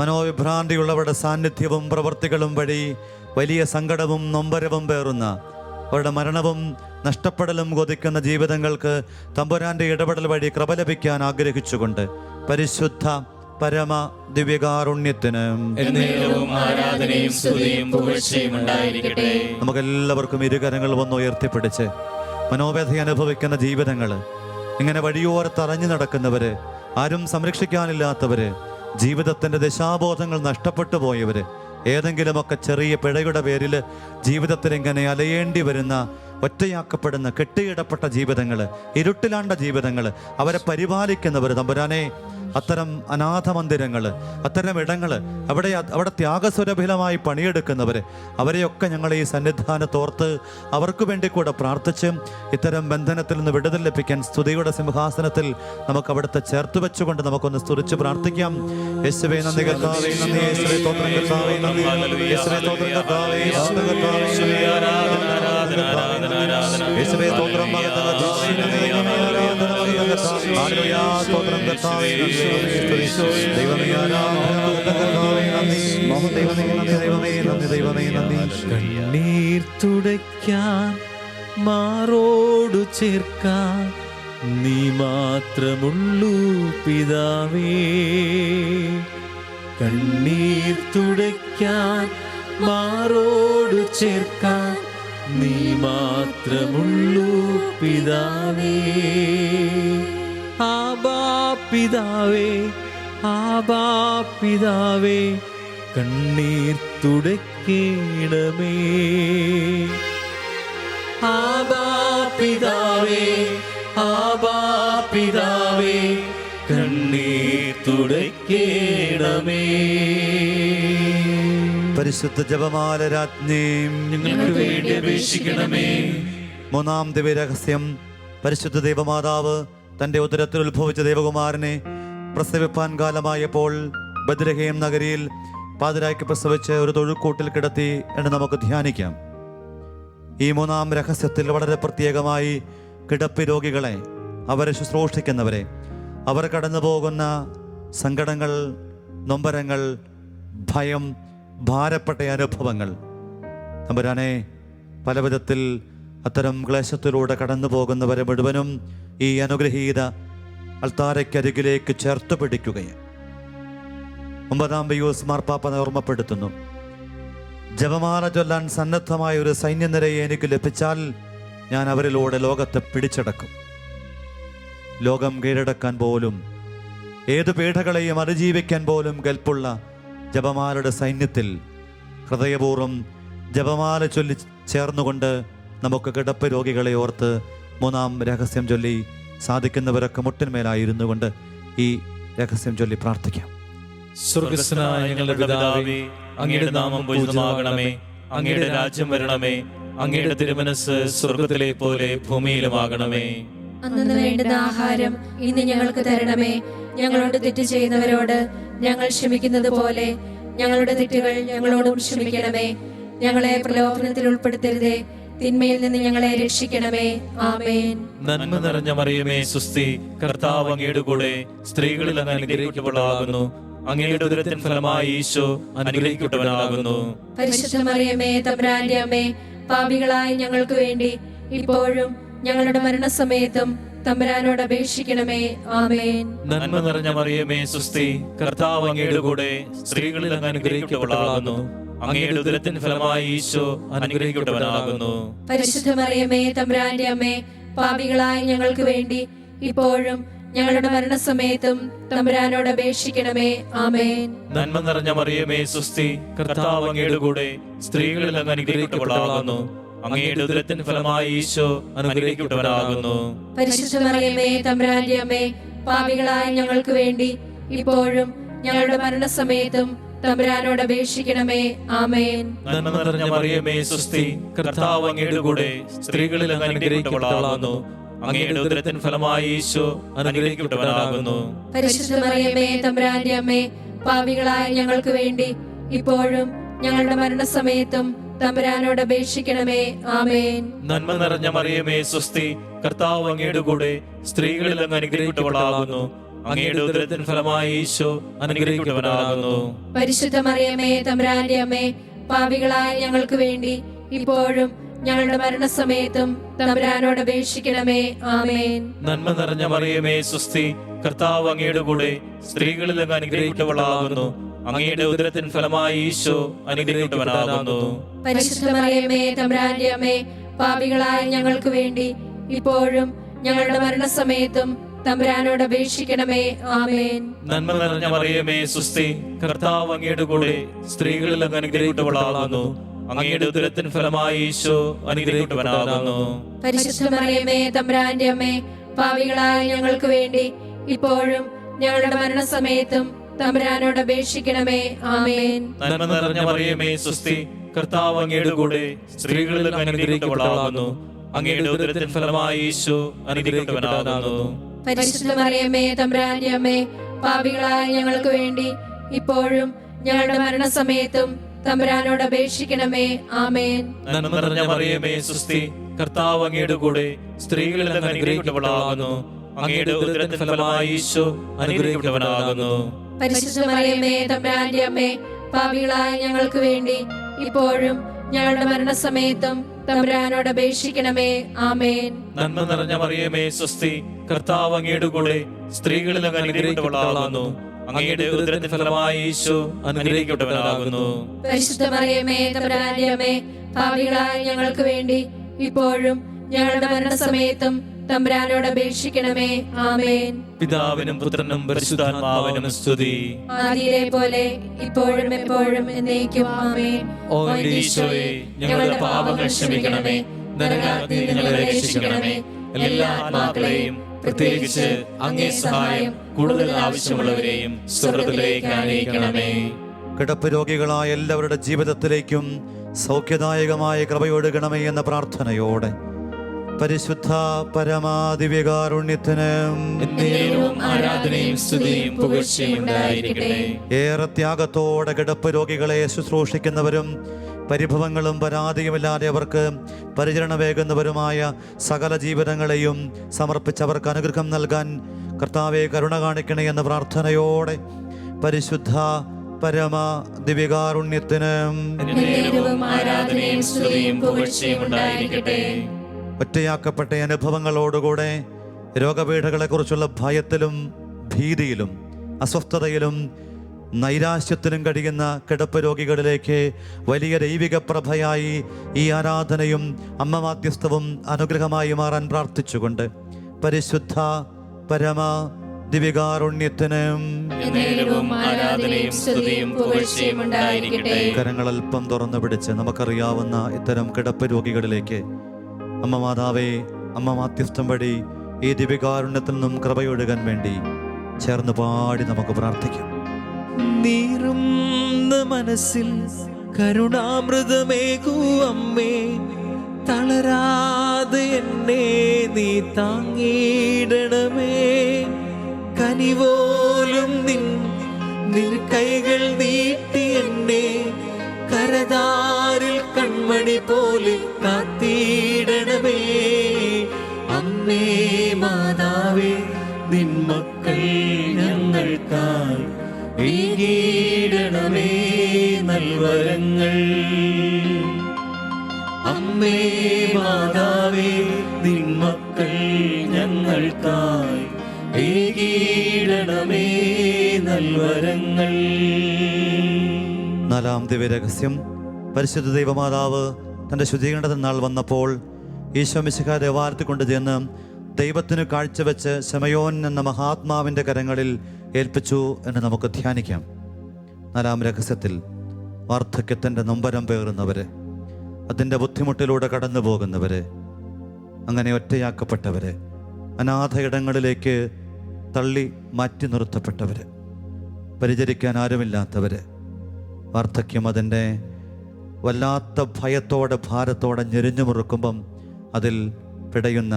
മനോവിഭ്രാന്തിയുള്ളവരുടെ സാന്നിധ്യവും പ്രവൃത്തികളും വഴി വലിയ സങ്കടവും നൊമ്പരവും പേറുന്ന അവരുടെ മരണവും നഷ്ടപ്പെടലും കൊതിക്കുന്ന ജീവിതങ്ങൾക്ക് തമ്പുരാന്റെ ഇടപെടൽ വഴി കൃപ ലഭിക്കാൻ ആഗ്രഹിച്ചുകൊണ്ട് പരിശുദ്ധ പരമ ദിവ്യകാരുണ്യത്തിനും നമുക്കെല്ലാവർക്കും ഇരുകരങ്ങൾ വന്ന് ഉയർത്തിപ്പിടിച്ച് മനോവേദന അനുഭവിക്കുന്ന ജീവിതങ്ങൾ, ഇങ്ങനെ വഴിയോരത്തറഞ്ഞു നടക്കുന്നവര്, ആരും സംരക്ഷിക്കാനില്ലാത്തവര്, ജീവിതത്തിന്റെ ദിശാബോധങ്ങൾ നഷ്ടപ്പെട്ടു പോയവര്, ഏതെങ്കിലുമൊക്കെ ചെറിയ പിഴയുടെ പേരിൽ ജീവിതത്തിൽ ഇങ്ങനെ അലയേണ്ടി വരുന്ന, ഒറ്റയാക്കപ്പെടുന്ന, കെട്ടിയിടപ്പെട്ട ജീവിതങ്ങൾ, ഇരുട്ടിലാണ്ട ജീവിതങ്ങൾ, അവരെ പരിപാലിക്കുന്നവർ തമ്പുരാനെ, അത്തരം അനാഥ മന്ദിരങ്ങൾ, അത്തരം ഇടങ്ങൾ, അവിടെ ത്യാഗസ്വരഭിലമായി പണിയെടുക്കുന്നവർ, അവരെയൊക്കെ ഞങ്ങൾ ഈ സന്നിധാനത്തോർത്ത് അവർക്ക് വേണ്ടി കൂടെ പ്രാർത്ഥിച്ച് ഇത്തരം ബന്ധനത്തിൽ നിന്ന് വിടുതൽ ലഭിക്കാൻ സ്തുതിയുടെ സിംഹാസനത്തിൽ നമുക്ക് അവിടുത്തെ ചേർത്ത് വെച്ചുകൊണ്ട് നമുക്കൊന്ന് സ്തുതിച്ച് പ്രാർത്ഥിക്കാം. യേശുവേ നന്ദി കർത്താവേ, നന്ദി യേശുവേ സ്തോത്രം കർത്താവേ, നന്ദി യേശുവേ സ്തോത്രം കർത്താവേ, യേശുവേ സ്തോത്രം മഹത്വം കർത്താവേ, കർത്താവേ. ഹല്ലേലൂയ. സ്തോത്രം കർത്താവേ. ദൈവമേ ആരാധന. നന്ദി. ദൈവമേ നന്ദി. ദൈവമേ നന്ദി. ദൈവമേ നന്ദി. കണ്ണീർ തുടയ്ക്കാൻ മാറോടു ചേർക്കാൻ നീ മാത്രമുള്ളൂ പിതാവേ. കണ്ണീർ തുടയ്ക്കാൻ മാറോടു ചേർക്കാൻ നീ മാത്രമുള്ളൂ പിതാവേ. ആബാ പിതാവേ, ആബാ പിതാവേ, കണ്ണീർ തുടയ്ക്കണമേ. ആബാ പിതാവേ, ആബാ പിതാവേ, കണ്ണീർ തുടയ്ക്കണമേ. പരിശുദ്ധ ജപമാല രാജ്ഞിയും ഞങ്ങൾക്ക് വേണ്ടി അപേക്ഷിക്കണമേ. മൂന്നാം ദിവ്യരഹസ്യം. പരിശുദ്ധ ദൈവമാതാവ് തന്റെ ഉദരത്തിൽ ഉത്ഭവിച്ച ദേവകുമാരനെ പ്രസവിപ്പാൻ കാലമായപ്പോൾ ബദ്ലഹേം നഗരിയിൽ പാതിരായ്ക്ക് പ്രസവിച്ച് ഒരു തൊഴുക്കൂട്ടിൽ കിടത്തി എന്ന് നമുക്ക് ധ്യാനിക്കാം. ഈ മൂന്നാം രഹസ്യത്തിൽ വളരെ പ്രത്യേകമായി കിടപ്പ് രോഗികളെ, അവരെ ശുശ്രൂഷിക്കുന്നവരെ, അവർ കടന്നു പോകുന്ന സങ്കടങ്ങൾ, നൊമ്പരങ്ങൾ, ഭയം, ഭാരപ്പെട്ട അനുഭവങ്ങൾ, തമ്പുരാനെ, പല വിധത്തിൽ അത്തരം ക്ലേശത്തിലൂടെ കടന്നു പോകുന്നവരെ മുഴുവനും ഈ അനുഗ്രഹീത അൾത്താരയ്ക്കരികിലേക്ക് ചേർത്ത് പിടിക്കുകയാണ്. 9-ാം പീയൂസ് മാർപ്പാപ്പ ഓർമ്മപ്പെടുത്തുന്നു, ജപമാല ചൊല്ലാൻ സന്നദ്ധമായ ഒരു സൈന്യനിരയെ എനിക്ക് ലഭിച്ചാൽ ഞാൻ അവരിലൂടെ ലോകത്തെ പിടിച്ചടക്കും. ലോകം കീഴടക്കാൻ പോലും, ഏതു പീഡകളെയും അതിജീവിക്കാൻ പോലും കൽപ്പുള്ള ജപമാലയുടെ സൈന്യത്തിൽ ഹൃദയപൂർവ്വം ജപമാല ചൊല്ലി ചേർന്നുകൊണ്ട് നമുക്ക് കിടപ്പ് രോഗികളെ ഓർത്ത് മൂന്നാം രഹസ്യം ചൊല്ലി സാധിക്കുന്നവരൊക്കെ മുട്ടിന്മേലായിരുന്നു കൊണ്ട് ഈ രഹസ്യം ചൊല്ലി പ്രാർത്ഥിക്കാം. സ്വർഗ്ഗസ്ഥനായ ഞങ്ങളുടെ പിതാവേ, അങ്ങയുടെ നാമം പൂജിതമാകണമേ. അങ്ങയുടെ രാജ്യം വരണമേ. അങ്ങയുടെ തിരുമനസ്സ് സ്വർഗ്ഗത്തിലെ പോലെ ഭൂമിയിലുമാകണമേ. അന്നു വേണ്ടുന്ന ആഹാരം ഇന്ന് ഞങ്ങൾക്ക് തരണമേ. ഞങ്ങളോട് തെറ്റ് ചെയ്യുന്നവരോട് ഞങ്ങൾ ക്ഷമിക്കുന്നത് പോലെ ഞങ്ങളുടെ തെറ്റുകൾ ഞങ്ങളോടും ക്ഷമിക്കണമേ. ഞങ്ങളെ പ്രലോഭനത്തിൽ ഉൾപ്പെടുത്തരുതേ, തിന്മയിൽ നിന്ന് ഞങ്ങളെ രക്ഷിക്കണമേ. ആമേൻ. നന്മ നിറഞ്ഞ മറിയമേ, സുസ്തി, കർത്താവ് അങ്ങയുടെ കൂടെ, സ്ത്രീകളിൽ അങ്ങ് അനുഗ്രഹിക്കപ്പെട്ടവളാകുന്നു. അങ്ങയുടെ ഉദരത്തിൻ ഫലമായി ഈശോ അനുഗ്രഹിക്കപ്പെട്ടവനാകുന്നു. പരിശുദ്ധ മറിയമേ, തമ്പുരാന്റെ അമ്മേ, പാപികളായ ഞങ്ങൾക്ക് വേണ്ടി ഇപ്പോഴും ഞങ്ങളുടെ മരണസമയത്തും തമ്പുരാനോട് അപേക്ഷിക്കണമേ. ആമേൻ. നന്മ നിറഞ്ഞ മറിയമേ, സുസ്തി, കർത്താവ് അങ്ങയുടെ കൂടെ, സ്ത്രീകളിൽ അങ്ങ് അനുഗ്രഹിക്കപ്പെട്ടവളാകുന്നു. അങ്ങയുടെ ഉദരത്തിൻ ഫലമായി ഈശോ അനുഗ്രഹിക്കപ്പെട്ടവനാകുന്നു. പരിശുദ്ധ മറിയമേ, തമ്പുരാന്റെ അമ്മേ, പാപികളായ ഞങ്ങൾക്ക് വേണ്ടി ഇപ്പോഴും ഞങ്ങളുടെ മരണസമയത്തും തമ്പുരാനോട് അപേക്ഷിക്കണമേ. ആമേൻ. നന്മ നിറഞ്ഞ മറിയമേ, സുസ്തി, കർത്താവ് അങ്ങയുടെ കൂടെ, സ്ത്രീകളിൽ അങ്ങ് അനുഗ്രഹിക്കപ്പെട്ടവളാകുന്നു. അങ്ങയുടെ ഉദരത്തിൻ ഫലമായി ഈശോ അനുഗ്രഹിക്കപ്പെട്ടവനാകുന്നു. പരിശുദ്ധ മറിയമേ, തമ്പുരാന്റെ അമ്മേ, പാപികളായ ഞങ്ങൾക്ക് വേണ്ടി ഇപ്പോഴും ഞങ്ങളുടെ മരണസമയത്തും തമ്പുരാനോട് അപേക്ഷിക്കണമേ. ആമേൻ. നന്മ നിറഞ്ഞ മറിയമേ, സുസ്തി, കർത്താവ് അങ്ങയുടെ കൂടെ, സ്ത്രീകളിൽ അങ്ങ് അനുഗ്രഹിക്കപ്പെട്ടവളാകുന്നു. അങ്ങയുടെ ഉദരത്തിൻ ഫലമായി ഈശോ അനുഗ്രഹിക്കപ്പെട്ടവനാകുന്നു. പരിശുദ്ധ മറിയമേ, തമ്പുരാന്റെ അമ്മേ, പാപികളായ ഞങ്ങൾക്ക് വേണ്ടി ഇപ്പോഴും ഞങ്ങളുടെ മരണസമയത്തും തമ്പുരാനോട് അപേക്ഷിക്കണമേ. ആമേൻ. നന്മ നിറഞ്ഞ മറിയമേ, സുസ്തി, കർത്താവ് അങ്ങയുടെ കൂടെ, സ്ത്രീകളിൽ അങ്ങ് അനുഗ്രഹിക്കപ്പെട്ടവളാകുന്നു. അങ്ങയുടെ ഉദരത്തിൻ ഫലമായി ഈശോ അനുഗ്രഹിക്കപ്പെട്ടവനാകുന്നു. പരിശുദ്ധ മറിയമേ, തമ്പുരാന്റെ അമ്മേ, പാപികളായ ഞങ്ങൾക്ക് വേണ്ടി ഇപ്പോഴും ഞങ്ങളുടെ മരണസമയത്തും തമ്പുരാനോട് അപേക്ഷിക്കണമേ. ആമേൻ. നന്മ നിറഞ്ഞ മറിയമേ, സുസ്തി, കർത്താവ് അങ്ങയുടെ കൂടെ, സ്ത്രീകളിൽ അങ്ങ് അനുഗ്രഹിക്കപ്പെട്ടവളാകുന്നു. അങ്ങയുടെ ഉദരത്തിൻ ഫലമായി ഈശോ അനുഗ്രഹിക്കപ്പെട്ടവനാകുന്നു. പരിശുദ്ധ മറിയമേ, തമ്പുരാന്റെ അമ്മേ, പാപികളായ ഞങ്ങൾക്ക് വേണ്ടി ഇപ്പോഴും ഞങ്ങളുടെ മരണസമയത്തും തമ്പുരാനോട് അപേക്ഷിക്കണമേ. ആമേൻ. നന്മ നിറഞ്ഞ മറിയമേ, സുസ്തി, കർത്താവ് അങ്ങയുടെ കൂടെ, സ്ത്രീകളിൽ അങ്ങ് അനുഗ്രഹിക്കപ്പെട്ടവളാകുന്നു. അങ്ങയുടെ ഉദരത്തിൻ ഫലമായി ഈശോ അനുഗ്രഹിക്കപ്പെട്ടവനാകുന്നു. പരിശുദ്ധ മറിയമേ, തമ്പുരാന്റെ അമ്മേ, പാപികളായ ഞങ്ങൾക്ക് വേണ്ടി ഇപ്പോഴും ഞങ്ങളുടെ മരണസമയത്തും തമ്പുരാനോട് അപേക്ഷിക്കണമേ. ആമേൻ. നന്മ നിറഞ്ഞ മറിയമേ, സുസ്തി, കർത്താവ് അങ്ങയുടെ കൂടെ, സ്ത്രീകളിൽ അങ്ങ് അനുഗ്രഹിക്കപ്പെട്ടവളാകുന്നു. അങ്ങയുടെ ഉദരത്തിൻ ഫലമായി ഈശോ അനുഗ്രഹിക്കപ്പെട്ടവനാകുന്നു. പരിശുദ്ധ മറിയമേ, തമ്പുരാന്റെ അമ്മേ, പാപികളായ ഞങ്ങൾക്ക് വേണ്ടി ഇപ്പോഴും ഞങ്ങളുടെ മരണസമയത്തും തമ്പുരാനോട് അപേക്ഷിക്കണമേ. ആമേൻ. നന്മ നിറഞ്ഞ മറിയമേ, സുസ്തി, കർത്താവ് അങ്ങയുടെ കൂടെ, സ്ത്രീകളിൽ അങ്ങ് അനുഗ്രഹിക്കപ്പെട്ടവളാകുന്നു. അങ്ങയുടെ ഉദരത്തിൻ ഫലമായി ഈശോ അനുഗ്രഹിക്കപ്പെട്ടവനാകുന്നു. പരിശുദ്ധ മറിയമേ തമ്പുരാന്റെ അമ്മേ, പാപികളായ ഞങ്ങൾക്ക് വേണ്ടി ഇപ്പോഴും ഞങ്ങളുടെ മരണസമയത്തും തമ്പുരാനോട് അപേക്ഷിക്കണമേ. ആമേൻ. നന്മ നിറഞ്ഞ മറിയമേ സ്വസ്തി, കർത്താവ് അങ്ങയുടെ കൂടെ സ്ത്രീകളിൽ അങ്ങ് അനുഗ്രഹിക്കപ്പെട്ടവളാകുന്നു. അങ്ങയുടെ ഉദരത്തിൻ ഫലമായി ഈശോ അനുഗ്രഹിക്കപ്പെട്ടവനാകുന്നു. പരിശുദ്ധ മറിയമേ തമ്പുരാന്റെ അമ്മേ, പാപികളായ ഞങ്ങൾക്ക് വേണ്ടി ഇപ്പോഴും ഞങ്ങളുടെ മരണസമയത്തും തമ്പുരാനോട് അപേക്ഷിക്കണമേ. ആമേൻ. പിതാവിനും പുത്രനും പരിശുദ്ധാത്മാവിനും സ്തുതി. ആദിയിലെ പോലെ ഇപ്പോഴും എപ്പോഴും എന്നേക്കും. ആമേൻ. ഓ എന്റെ ഈശോയെ, ഞങ്ങളുടെ പാപങ്ങൾ ക്ഷമിക്കണമേ, നരകാഗ്നിയിൽ നിന്ന് ഞങ്ങളെ രക്ഷിക്കണമേ. എല്ലാ ആത്മാക്കളെയും പ്രത്യേകിച്ച് അങ്ങേ സഹായം കൂടുതൽ ആവശ്യമുള്ളവരെയും സ്വർഗ്ഗത്തിലേക്ക് ആനയിക്കണമേ. കിടപ്പ് രോഗികളായ എല്ലാവരുടെ ജീവിതത്തിലേക്കും സൗഖ്യദായകമായ കൃപയൊഴുകണമേ എന്ന പ്രാർത്ഥനയോടെ പരിശുദ്ധ പരമാദിവ്യകാരുണ്യത്തിന് എന്നേരവും ആരാധനയും സ്തുതിയും പുകഴ്ചയും ഉണ്ടായിരിക്കട്ടെ. ഏറെ ത്യാഗത്തോടെ കിടപ്പ് രോഗികളെ ശുശ്രൂഷിക്കുന്നവരും പരിഭവങ്ങളും പരാതിയുമില്ലാതെ അവർക്ക് പരിചരണമേകുന്നവരുമായ സകല ജീവിതങ്ങളെയും സമർപ്പിച്ചവർക്ക് അനുഗ്രഹം നൽകാൻ കർത്താവെ കരുണ കാണിക്കണേ എന്ന പ്രാർത്ഥനയോടെ പരിശുദ്ധ പരമ ദിവ്യകാരുണ്യത്തിന് എന്നേരവും ആരാധനയും സ്തുതിയും പുകഴ്ചയും ഉണ്ടായിരിക്കട്ടെ. ഒറ്റയാക്കപ്പെട്ട അനുഭവങ്ങളോടുകൂടെ രോഗപീഠകളെക്കുറിച്ചുള്ള ഭയത്തിലും ഭീതിയിലും അസ്വസ്ഥതയിലും നൈരാശ്യത്തിലും കഴിയുന്ന കിടപ്പ് രോഗികളിലേക്ക് വലിയ ദൈവിക പ്രഭയായി ഈ ആരാധനയും അമ്മ മാധ്യസ്ഥവും അനുഗ്രഹമായി മാറാൻ പ്രാർത്ഥിച്ചുകൊണ്ട് പരിശുദ്ധ പരമ ദിവ്യകാരുണ്യത്തിന് എന്നേരവും ആരാധനയും സ്തുതിയും പുകഴ്ചയും ഉണ്ടായിരിക്കട്ടെ. കരങ്ങൾ അല്പം തുറന്നു പിടിച്ച് നമുക്കറിയാവുന്ന ഇത്തരം കിടപ്പ് രോഗികളിലേക്ക് അമ്മ മാതാവേ, അമ്മ മാധ്യസ്ഥം വഴി ഈ ദിവ്യകാരുണ്യത്തിൽ നിന്നും കൃപയൊഴുകാൻ വേണ്ടി ചേർന്ന് പാടി നമുക്ക് പ്രാർത്ഥിക്കാം. നീറുന്ന മനസ്സിൽ കരുണാമൃതമേകൂ അമ്മേ, തളരാതെ എന്നെ നീ താങ്ങിയിടണമേ. കനിപോലും നിൻ കൈകൾ നീട്ടി എന്നെ കരതാരിൽ കൺമണി പോലെ കാത്തിടണമേ. അമ്മേ മാതാവേ, നിൻ മക്കൾ ഞങ്ങൾക്കായി ഏകീടണമേ നൽവരങ്ങൾ. അമ്മേ മാതാവേ, നിൻ മക്കൾ ഞങ്ങൾക്കായി ഏകീടണമേ നൽവരങ്ങൾ. നാലാം ദിവ്യരഹസ്യം. പരിശുദ്ധ ദൈവമാതാവ് തൻ്റെ ശുദ്ധീകരണ നാൾ വന്നപ്പോൾ ഈശോ മിശിഹാ ദേവാലയത്തിൽ കൊണ്ട് ചെന്ന് ദൈവത്തിന് കാഴ്ചവെച്ച് ശമയോൻ എന്ന മഹാത്മാവിൻ്റെ കരങ്ങളിൽ ഏൽപ്പിച്ചു എന്ന് നമുക്ക് ധ്യാനിക്കാം. നാലാം രഹസ്യത്തിൽ വാർദ്ധക്യത്തിൻ്റെ നൊമ്പരം പേറുന്നവര്, അതിൻ്റെ ബുദ്ധിമുട്ടിലൂടെ കടന്നു പോകുന്നവര്, അങ്ങനെ ഒറ്റയാക്കപ്പെട്ടവര്, അനാഥ ഇടങ്ങളിലേക്ക് തള്ളി മാറ്റി നിർത്തപ്പെട്ടവര്, പരിചരിക്കാൻ ആരുമില്ലാത്തവര്, വാർദ്ധക്യം അതിൻ്റെ വല്ലാത്ത ഭയത്തോടെ ഭാരത്തോടെ ഞെരിഞ്ഞു മുറുക്കുമ്പം അതിൽ പിടയുന്ന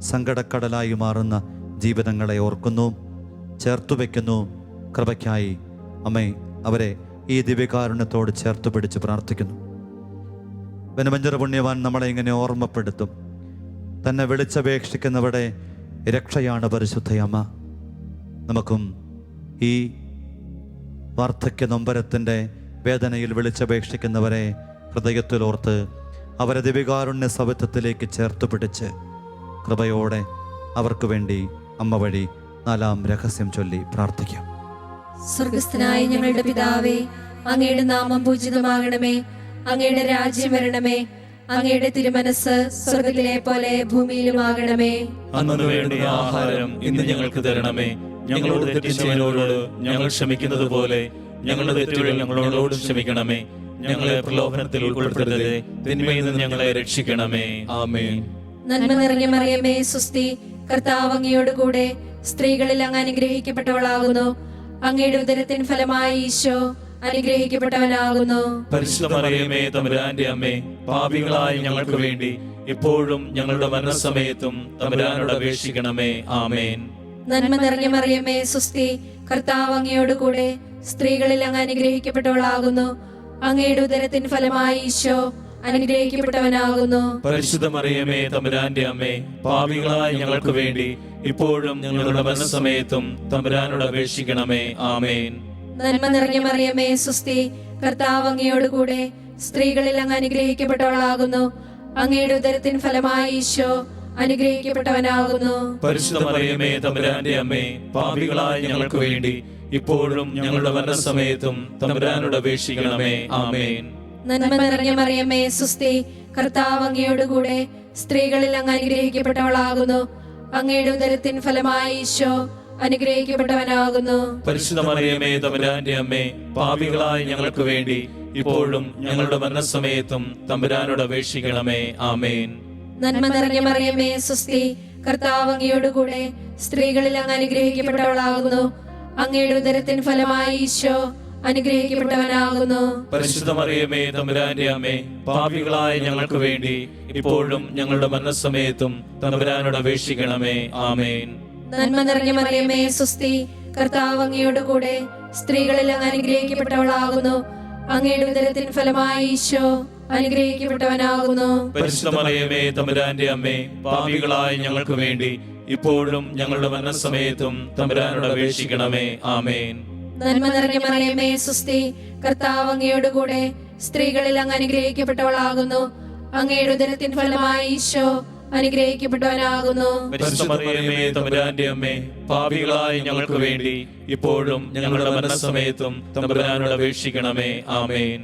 സങ്കടക്കടലായി മാറുന്ന ജീവിതങ്ങളെ ഓർക്കുന്നു, ചേർത്തു വയ്ക്കുന്നു. കൃപയ്ക്കായി അമ്മേ അവരെ ഈ ദിവ്യകാരുണ്യത്തോട് ചേർത്ത് പിടിച്ച് പ്രാർത്ഥിക്കുന്നു. ബനമഞ്ചർ പുണ്യവാൻ നമ്മളെ ഇങ്ങനെ ഓർമ്മപ്പെടുത്തും. തന്നെ വിളിച്ചപേക്ഷിക്കുന്നവരുടെ രക്ഷയാണ് പരിശുദ്ധയമ്മ. നമുക്കും ഈ വാർദ്ധക്യ നൊമ്പരത്തിൻ്റെ വേദനയിൽ വിളിച്ചപേക്ഷിക്കുന്നവരെ ഹൃദയത്തിലോർത്ത് അവരെ ദിവ്യകാരുണ്യ സവിധത്തിലേക്ക് ചേർത്ത് പിടിച്ച് കൃപയോടെ അവർക്ക് വേണ്ടി അമ്മ വഴി നാലാം രഹസ്യം ചൊല്ലി പ്രാർത്ഥിക്കാം. സ്വർഗസ്ഥനായ ഞങ്ങളുടെ പിതാവേ, അങ്ങയുടെ നാമം പൂജിതമാകണമേ. അങ്ങയുടെ രാജ്യം വരണമേ. അങ്ങയുടെ തിരുമനസ് സ്വർഗത്തിലെ പോലെ ഭൂമിയിലുമാകണമേ. അന്നു വേണ്ട ആഹാരം ഇന്ന് ഞങ്ങൾക്ക് തരണമേ. ഞങ്ങളോട് തെറ്റ് ചെയ്യുന്നവരോട് ഞങ്ങൾ ക്ഷമിക്കുന്നത് പോലെ ഞങ്ങളുടെ തെറ്റുകൾ ഞങ്ങളോടും ക്ഷമിക്കണമേ. ഞങ്ങളെ പ്രലോഭനത്തിൽ ഉൾപ്പെടുത്തരുതേ, തിന്മയിൽ നിന്ന് ഞങ്ങളെ രക്ഷിക്കണമേ. ആമേൻ. നന്മ നിറഞ്ഞ മറിയമേ സുസ്തി, കർത്താവ് അങ്ങയോട് കൂടെ സ്ത്രീകളിൽ അങ്ങ് അനുഗ്രഹിക്കപ്പെട്ടവളാകുന്നു. അങ്ങയുടെ ഉദരത്തിൻ ഫലമായി ഈശോ അനുഗ്രഹിക്കപ്പെട്ടവനാകുന്നു. പരിശുദ്ധ മറിയമേ തമ്പുരാന്റെ അമ്മേ, പാപികളായ ഞങ്ങൾക്ക് വേണ്ടി ഇപ്പോഴും ഞങ്ങളുടെ മരണസമയത്തും തമ്പുരാനോട് അപേക്ഷിക്കണമേ. ആമേൻ. നന്മ നിറഞ്ഞ മറിയമേ സുസ്തി, കർത്താവ് അങ്ങയോട് കൂടെ സ്ത്രീകളിൽ അങ്ങ് അനുഗ്രഹിക്കപ്പെട്ടവളാകുന്നു. അങ്ങയുടെ ഉദരത്തിൻ ഫലമായി ഈശോ അനുഗ്രഹിക്കപ്പെട്ടവനാകുന്നു. പരിശുദ്ധ മറിയമേ തമ്പുരാന്റെ അമ്മേ, പാപികളായ ഞങ്ങൾക്ക് വേണ്ടി ഇപ്പോഴും ഞങ്ങളുടെ മരണസമയത്തും തമ്പുരാനോട് അപേക്ഷിക്കണമേ. ആമേൻ. നന്മ നിറഞ്ഞ മറിയമേ, സുസ്തി, കർത്താവ് അങ്ങയോടുകൂടെ സ്ത്രീകളിൽ അങ്ങ് അനുഗ്രഹിക്കപ്പെട്ടവളാകുന്നു. അങ്ങയുടെ ഉദരത്തിൻ ഫലമായി ഈശോ അനുഗ്രഹിക്കപ്പെട്ടവനാകുന്നു. പരിശുദ്ധ മറിയമേ, തമ്പുരാന്റെ അമ്മേ, പാപികളായ ഞങ്ങൾക്ക് വേണ്ടി ഇപ്പോഴും ഞങ്ങളുടെ മരണസമയത്തും തമ്പുരാനോട് അപേക്ഷിക്കണമേ. ആമേൻ. നന്മ നിറഞ്ഞ മറിയമേ, സുസ്തി, കർത്താവ് അങ്ങയോടുകൂടെ സ്ത്രീകളിൽ അങ്ങ് അനുഗ്രഹിക്കപ്പെട്ടവളാകുന്നു. അങ്ങയുടെ ഉദരത്തിൻ ഫലമായി ഈശോ അനുഗ്രഹിക്കപ്പെട്ടവനാകുന്നു. പരിശുദ്ധ മറിയമേ, തമ്പുരാന്റെ അമ്മേ, പാപികളായ ഞങ്ങൾക്ക് വേണ്ടി ഇപ്പോഴും ഞങ്ങളുടെ മരണസമയത്തും തമ്പുരാനോട് അപേക്ഷിക്കണമേ. ആമേൻ. നന്മ നിറഞ്ഞ മറിയമേ, സുസ്തി, കർത്താവ് അങ്ങയോടുകൂടെ സ്ത്രീകളിൽ അങ്ങ് അനുഗ്രഹിക്കപ്പെട്ടവളാകുന്നു. അങ്ങയുടെ ഉദരത്തിൻ ഫലമായി ഈശോ അനുഗ്രഹിക്കപ്പെട്ടവനാകുന്നു. പരിശുദ്ധ മറിയമേ, തമ്പുരാന്റെ അമ്മേ, പാപികളായ ഞങ്ങൾക്ക് വേണ്ടി ഇപ്പോഴും ഞങ്ങളുടെ മരണസമയത്തും തമ്പുരാനോട് അപേക്ഷിക്കണമേ. ആമേൻ. നന്മ നിറഞ്ഞ മറിയമേ, സുസ്തി, കർത്താവ് അങ്ങയോടുകൂടെ സ്ത്രീകളിൽ അങ്ങ് അനുഗ്രഹിക്കപ്പെട്ടവളാകുന്നു. അങ്ങയുടെ ഉദരത്തിൻ ഫലമായി ഈശോ അനുഗ്രഹിക്കപ്പെട്ടവനാകുന്നു. പരിശുദ്ധ മറിയമേ, തമ്പുരാന്റെ അമ്മേ, പാപികളായ ഞങ്ങൾക്ക് വേണ്ടി ഇപ്പോഴും ഞങ്ങളുടെ മരണസമയത്തും തമ്പുരാനോട് അപേക്ഷിക്കണമേ. ആമേൻ. നന്മ നിറഞ്ഞ മറിയമേ, സുസ്തി, കർത്താവ് അങ്ങയോടുകൂടെ സ്ത്രീകളിൽ അങ്ങ് അനുഗ്രഹിക്കപ്പെട്ടവളാകുന്നു. അങ്ങയുടെ ഉദരത്തിൻ ഫലമായി ഈശോ അനുഗ്രഹിക്കപ്പെട്ടവനാകുന്നു. പരിശുദ്ധ മറിയമേ, തമ്പുരാന്റെ അമ്മേ, പാപികളായ ഞങ്ങൾക്ക് വേണ്ടി ഇപ്പോഴും ഞങ്ങളുടെ മരണസമയത്തും തമ്പുരാനോട് അപേക്ഷിക്കണമേ. ആമേൻ.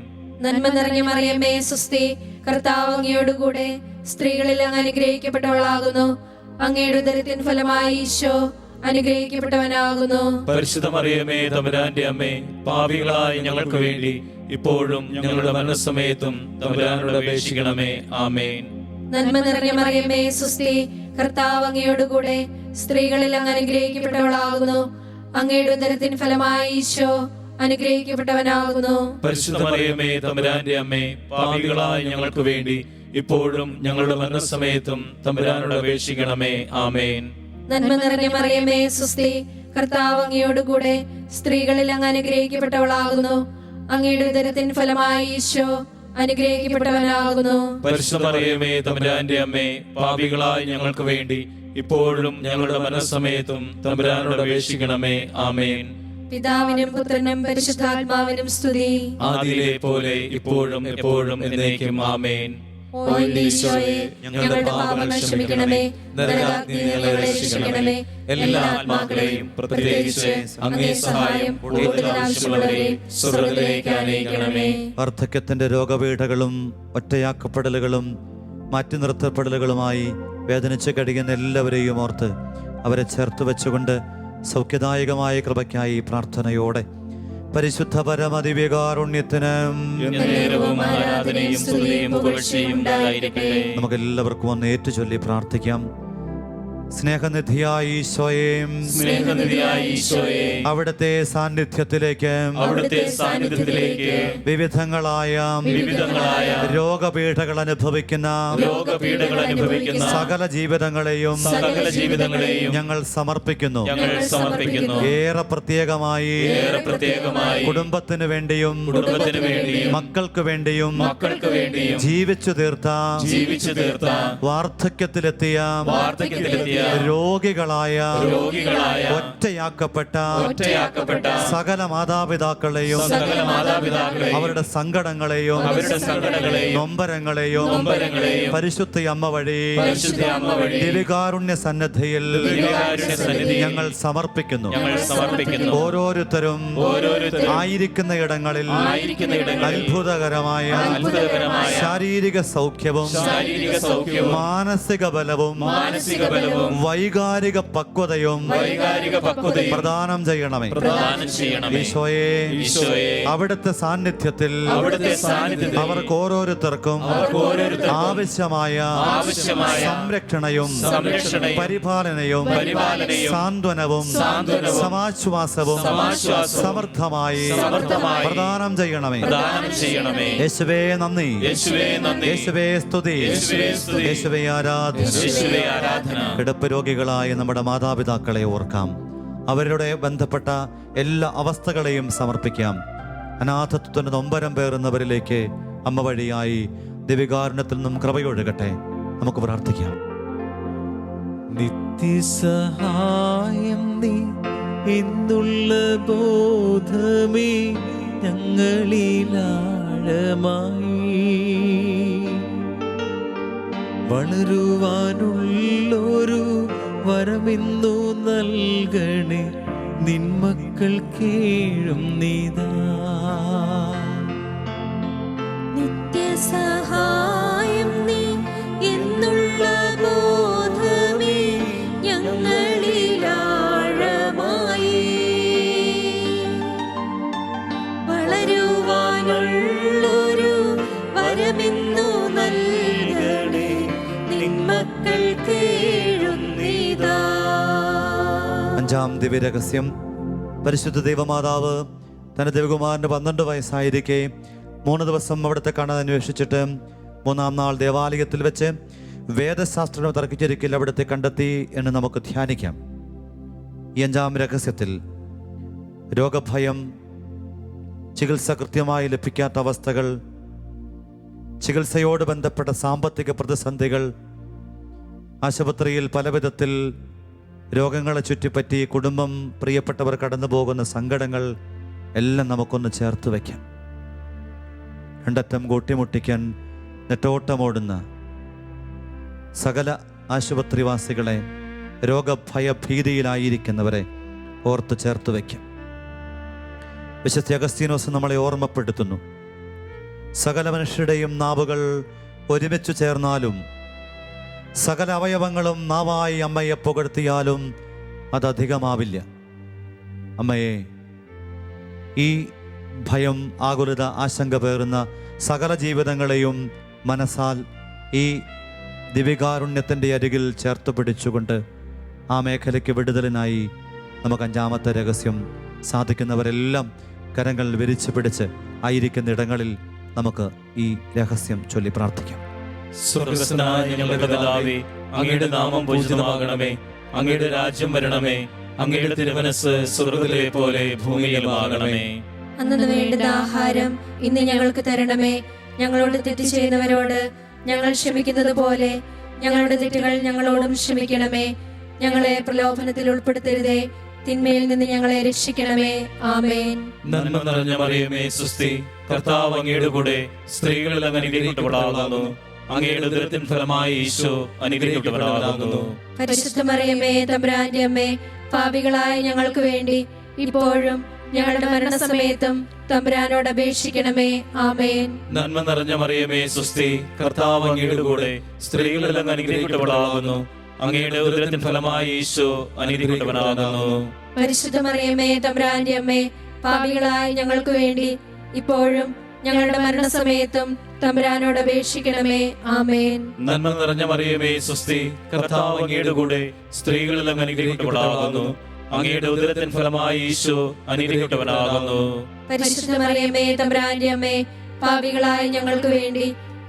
നന്മ നിറഞ്ഞ മറിയമേ, സുസ്തി, കർത്താവ് അങ്ങയോടുകൂടെ സ്ത്രീകളിൽ അങ്ങ് അനുഗ്രഹിക്കപ്പെട്ടവളാകുന്നു. അങ്ങയുടെ ഉദരത്തിൻ ഫലമായി ഈശോ അനുഗ്രഹിക്കപ്പെട്ടവനാകുന്നു. പരിശുദ്ധ മറിയമേ, തമ്പുരാന്റെ അമ്മേ, പാപികളായ ഞങ്ങൾക്ക് വേണ്ടി ഇപ്പോഴും ഞങ്ങളുടെ മരണസമയത്തും തമ്പുരാനോട് അപേക്ഷിക്കണമേ. ആമേൻ. നന്മ നിറഞ്ഞ മറിയമേ, സുസ്തി, കർത്താവ് അങ്ങയോടുകൂടെ സ്ത്രീകളിൽ അങ്ങ് അനുഗ്രഹിക്കപ്പെട്ടവളാകുന്നു. അങ്ങയുടെ ഉദരത്തിൻ ഫലമായി ഈശോ അനുഗ്രഹിക്കപ്പെട്ടവനാകുന്നു. പരിശുദ്ധ മറിയമേ, തമ്പുരാന്റെ അമ്മേ, പാപികളായ ഞങ്ങൾക്ക് വേണ്ടി ഇപ്പോഴും ഞങ്ങളുടെ മരണസമയത്തും തമ്പുരാനോട് അപേക്ഷിക്കണമേ. ആമേൻ. നന്മ നിറഞ്ഞ മറിയമേ, സുസ്തി, കർത്താവ് അങ്ങയോടുകൂടെ സ്ത്രീകളിൽ അങ്ങ് അനുഗ്രഹിക്കപ്പെട്ടവളാകുന്നു. അങ്ങയുടെ ഉദരത്തിൻ ഫലമായി ഈശോ അനുഗ്രഹിക്കപ്പെട്ടവനാകുന്നു. പരിശുദ്ധ മറിയമേ, തമ്പുരാന്റെ അമ്മേ, പാപികളായ ഞങ്ങൾക്ക് വേണ്ടി ഇപ്പോഴും ഞങ്ങളുടെ മരണസമയത്തും തമ്പുരാനോട് അപേക്ഷിക്കണമേ. ആമേൻ. പിതാവിനും പുത്രനും പരിശുദ്ധാത്മാവിനും സ്തുതി. ആദിയിലെ പോലെ ഇപ്പോഴും എപ്പോഴും എന്നേക്കും. ആമേൻ. ഓ എന്റെ ഈശോയെ, ഞങ്ങളുടെ പാപങ്ങൾ ക്ഷമിക്കണമേ, നരകാഗ്നിയിൽ ഞങ്ങളെ രക്ഷിക്കണമേ. എല്ലാ ആത്മാക്കളെയും പ്രത്യേകിച്ച് അങ്ങേ സഹായം കൂടുതൽ ആവശ്യമുള്ളവരെയും സ്വർഗ്ഗത്തിലേക്ക് ആനയിക്കണമേ. വാർദ്ധക്യത്തിന്റെ രോഗപീഠകളും ഒറ്റയാക്കപ്പെടലുകളും മാറ്റി നിർത്തപ്പെടലുകളുമായി വേദനിച്ച് കഴിയുന്ന എല്ലാവരെയും ഓർത്ത് അവരെ ചേർത്ത് വെച്ചുകൊണ്ട് സൗഖ്യദായകമായ കൃപയ്ക്കായി പ്രാർത്ഥനയോടെ പരിശുദ്ധ പരമദിവ്യകാരുണ്യത്തിന് നമുക്കെല്ലാവർക്കും ഒന്ന് ഏറ്റുചൊല്ലി പ്രാർത്ഥിക്കാം. സ്നേഹനിധിയായ ഈശോയെ, അവിടുത്തെ സാന്നിധ്യത്തിലേക്ക് വിവിധങ്ങളായ രോഗപീഠകൾ അനുഭവിക്കുന്ന സകല ജീവിതങ്ങളെയും ഞങ്ങൾ സമർപ്പിക്കുന്നു. ഏറെ പ്രത്യേകമായി കുടുംബത്തിന് വേണ്ടിയും മക്കൾക്ക് വേണ്ടിയും ജീവിച്ചു തീർത്ത വാർദ്ധക്യത്തിലെത്തിയ രോഗികളായ ഒറ്റയാക്കപ്പെട്ട സകല മാതാപിതാക്കളെയും അവരുടെ സങ്കടങ്ങളെയും നൊമ്പരങ്ങളെയും പരിശുദ്ധ അമ്മ വഴി ദിവ്യകാരുണ്യ സന്നദ്ധയിൽ ഞങ്ങൾ സമർപ്പിക്കുന്നു. ഓരോരുത്തരും ആയിരിക്കുന്ന ഇടങ്ങളിൽ അത്ഭുതകരമായ ശാരീരിക സൗഖ്യവും മാനസിക ബലവും വൈകാരിക പക്വതയും പ്രദാനം ചെയ്യണമേ. ഈശോയെ, അവിടുത്തെ സാന്നിധ്യത്തിൽ അവർക്ക് ഓരോരുത്തർക്കും ആവശ്യമായ സംരക്ഷണയും പരിപാലനയും സാന്ത്വനവും സമാശ്വാസവും സമൃദ്ധമായി പ്രദാനം ചെയ്യണമേ. യേശുവേ നന്ദി, യേശുവേ സ്തുതി, യേശുവേ ആരാധന. കിടപ്പ് രോഗികളായ നമ്മുടെ മാതാപിതാക്കളെ ഓർക്കാം. അവരുടെ ബന്ധപ്പെട്ട എല്ലാ അവസ്ഥകളെയും സമർപ്പിക്കാം. അനാഥത്വത്തിന് നൊമ്പരം പേറുന്നവരിലേക്ക് അമ്മ വഴിയായി ദിവ്യകാരുണ്യത്തിൽ നിന്നും കൃപയൊഴുകട്ടെ. നമുക്ക് പ്രാർത്ഥിക്കാം. നിത്യ നിത്യസഹായം നീ എന്നുള്ള ബോധമേ ഞങ്ങളിലാഴമായി വളരുവാനുള്ളൊരു വരമെന്നു നൽകണേ നിന്മക്കൾ കേഴും നീതാ. നിത്യസഹായം നീ എന്നുള്ള ബോധമേ ഞങ്ങളിലാഴമായി വളരുവാനുള്ളൊരു വരമെന്നു നൽകണേ നിന്മക്കൾ കേഴുന്നീതാ. അഞ്ചാം ദിവ്യരഹസ്യം. പരിശുദ്ധ ദൈവമാതാവ് തന്റെ ദേവകുമാരന് 12 വയസ്സായിരിക്കെ 3 ദിവസം അവിടുത്തെ കാണാൻ അന്വേഷിച്ചിട്ട് 3-ാം നാൾ ദേവാലയത്തിൽ വെച്ച് വേദശാസ്ത്രം തർക്കിച്ചിരിക്കൽ അവിടുത്തെ കണ്ടെത്തി എന്ന് നമുക്ക് ധ്യാനിക്കാം. ഈ 5-ാം രഹസ്യത്തിൽ രോഗഭയം, ചികിത്സ കൃത്യമായി ലഭിക്കാത്ത അവസ്ഥകൾ, ചികിത്സയോട് ബന്ധപ്പെട്ട സാമ്പത്തിക പ്രതിസന്ധികൾ, ആശുപത്രിയിൽ പലവിധത്തിൽ രോഗങ്ങളെ ചുറ്റിപ്പറ്റി കുടുംബം, പ്രിയപ്പെട്ടവർ കടന്നു പോകുന്ന സങ്കടങ്ങൾ എല്ലാം നമുക്കൊന്ന് ചേർത്ത് വയ്ക്കാം. രണ്ടറ്റം കൂട്ടിമുട്ടിക്കാൻ നെട്ടോട്ടമോടുന്ന സകല ആശുപത്രിവാസികളെ, രോഗഭയഭീതിയിലായിരിക്കുന്നവരെ ഓർത്ത് ചേർത്ത് വയ്ക്കാം. വിശുദ്ധ അഗസ്തീനോസ് നമ്മളെ ഓർമ്മപ്പെടുത്തുന്നു, സകല മനുഷ്യരുടെയും നാവുകൾ ഒരുമിച്ചു ചേർന്നാലും സകല അവയവങ്ങളും നാവായി അമ്മയെ പുകഴ്ത്തിയാലും അതധികമാവില്ല. അമ്മയെ, ഈ ഭയം, ആകുലത, ആശങ്ക പേറുന്ന സകല ജീവിതങ്ങളെയും മനസ്സാൽ ഈ ദിവികാരുണ്യത്തിൻ്റെ അരികിൽ ചേർത്ത് പിടിച്ചുകൊണ്ട് ആ മേഖലയ്ക്ക് വിടുതലിനായി നമുക്ക് 5-ാമത്തെ രഹസ്യം സാധിക്കുന്നവരെല്ലാം കരങ്ങൾ വിരിച്ചു പിടിച്ച് ആയിരിക്കുന്ന ഇടങ്ങളിൽ നമുക്ക് ഈ രഹസ്യം ചൊല്ലി പ്രാർത്ഥിക്കാം. സ്വർഗ്ഗസ്ഥനായ ഞങ്ങളുടെ പിതാവേ, അങ്ങയുടെ നാമം പൂജിതമാകണമേ, അങ്ങയുടെ രാജ്യം വരണമേ, അങ്ങയുടെ തിരുമനസ്സ് സ്വർഗ്ഗത്തിലെ പോലെ ഭൂമിയിലുമാകണമേ. അന്നു വേണ്ടുന്ന ആഹാരം ഇന്ന് ഞങ്ങൾക്ക് തരണമേ. ഞങ്ങളോട് തെറ്റ് ചെയ്യുന്നവരോട് ഞങ്ങൾ ക്ഷമിക്കുന്നത് പോലെ ഞങ്ങളുടെ തെറ്റുകൾ ഞങ്ങളോടും ക്ഷമിക്കണമേ. ഞങ്ങളെ പ്രലോഭനത്തിൽ ഉൾപ്പെടുത്തരുതേ, തിന്മയിൽ നിന്ന് ഞങ്ങളെ രക്ഷിക്കണമേ. ആമേൻ. നന്മ നിറഞ്ഞ മറിയമേ, സുസ്തി, കർത്താവ് അങ്ങയുടെ കൂടെ സ്ത്രീകളിൽ അങ്ങ് അനുഗ്രഹിക്കപ്പെട്ടവളാകുന്നു. അങ്ങയുടെ ഉദരത്തിൻ ഫലമായി ഈശോ അനുഗ്രഹിക്കപ്പെട്ടവനാകുന്നു. പരിശുദ്ധ മറിയമേ, തമ്പുരാന്റെ അമ്മേ, പാപികളായ ഞങ്ങൾക്ക് വേണ്ടി ഇപ്പോഴും ഞങ്ങളുടെ മരണസമയത്തും തമ്പുരാനോട് അപേക്ഷിക്കണമേ. ആമേൻ. നന്മ നിറഞ്ഞ മറിയമേ, സുസ്തി, കർത്താവ് അങ്ങയുടെ കൂടെ സ്ത്രീകളിൽ അങ്ങ് അനുഗ്രഹിക്കപ്പെട്ടവളാകുന്നു. അങ്ങയുടെ ഉദരത്തിൻ ഫലമായി ഈശോ അനുഗ്രഹിക്കപ്പെട്ടവനാകുന്നു. പരിശുദ്ധ മറിയമേ, തമ്പുരാന്റെ അമ്മേ, പാപികളായ ഞങ്ങൾക്ക് വേണ്ടി ഇപ്പോഴും ഞങ്ങളുടെ മരണസമയത്തും തമ്പുരാനോട് അപേക്ഷിക്കണമേ. ആമേൻ. നന്മ നിറഞ്ഞ മറിയമേ, സുസ്തി, കർത്താവ് അങ്ങയുടെ കൂടെ സ്ത്രീകളിൽ അങ്ങ് അനുഗ്രഹിക്കപ്പെട്ടവളാകുന്നു. അങ്ങയുടെ ഉദരത്തിൻ ഫലമായി ഈശോ അനുഗ്രഹിക്കപ്പെട്ടവനാകുന്നു. പരിശുദ്ധ മറിയമേ, തമ്പുരാന്റെ അമ്മേ, പാപികളായ ഞങ്ങൾക്ക് വേണ്ടി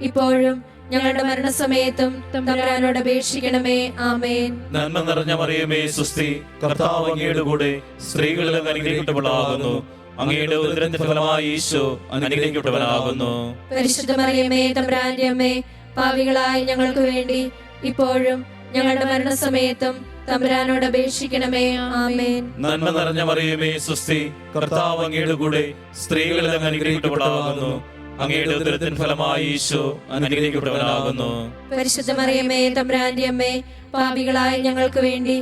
ഇപ്പോഴും ഞങ്ങളുടെ മരണസമയത്തും തമ്പുരാനോട് അപേക്ഷിക്കണമേ. ആമേൻ. നന്മ നിറഞ്ഞ മറിയമേ, സുസ്തി, കർത്താവ് അങ്ങയുടെ കൂടെ സ്ത്രീകളിൽ അങ്ങ് അനുഗ്രഹിക്കപ്പെട്ടവളാകുന്നു. അങ്ങയുടെ ഉദരത്തിൻ ഫലമായി ഈശോ അനുഗ്രഹിക്കപ്പെട്ടവനാകുന്നു. പരിശുദ്ധ മറിയമേ, തമ്പുരാന്റെ അമ്മേ, പാപികളായ ഞങ്ങൾക്ക് വേണ്ടി ഇപ്പോഴും ഞങ്ങളുടെ മരണസമയത്തും തമ്പുരാനോട് അപേക്ഷിക്കണമേ. ആമേൻ. നന്മ നിറഞ്ഞ മറിയമേ, സുസ്തി, കർത്താവ് അങ്ങയുടെ കൂടെ സ്ത്രീകളിൽ അങ്ങ് അനുഗ്രഹിക്കപ്പെട്ടവളാകുന്നു. അങ്ങയുടെ ഉദരത്തിൻ ഫലമായി ഈശോ അനുഗ്രഹിക്കപ്പെട്ടവനാകുന്നു. പരിശുദ്ധ മറിയമേ, തമ്പുരാന്റെ അമ്മേ, പാപികളായ ഞങ്ങൾക്ക് വേണ്ടി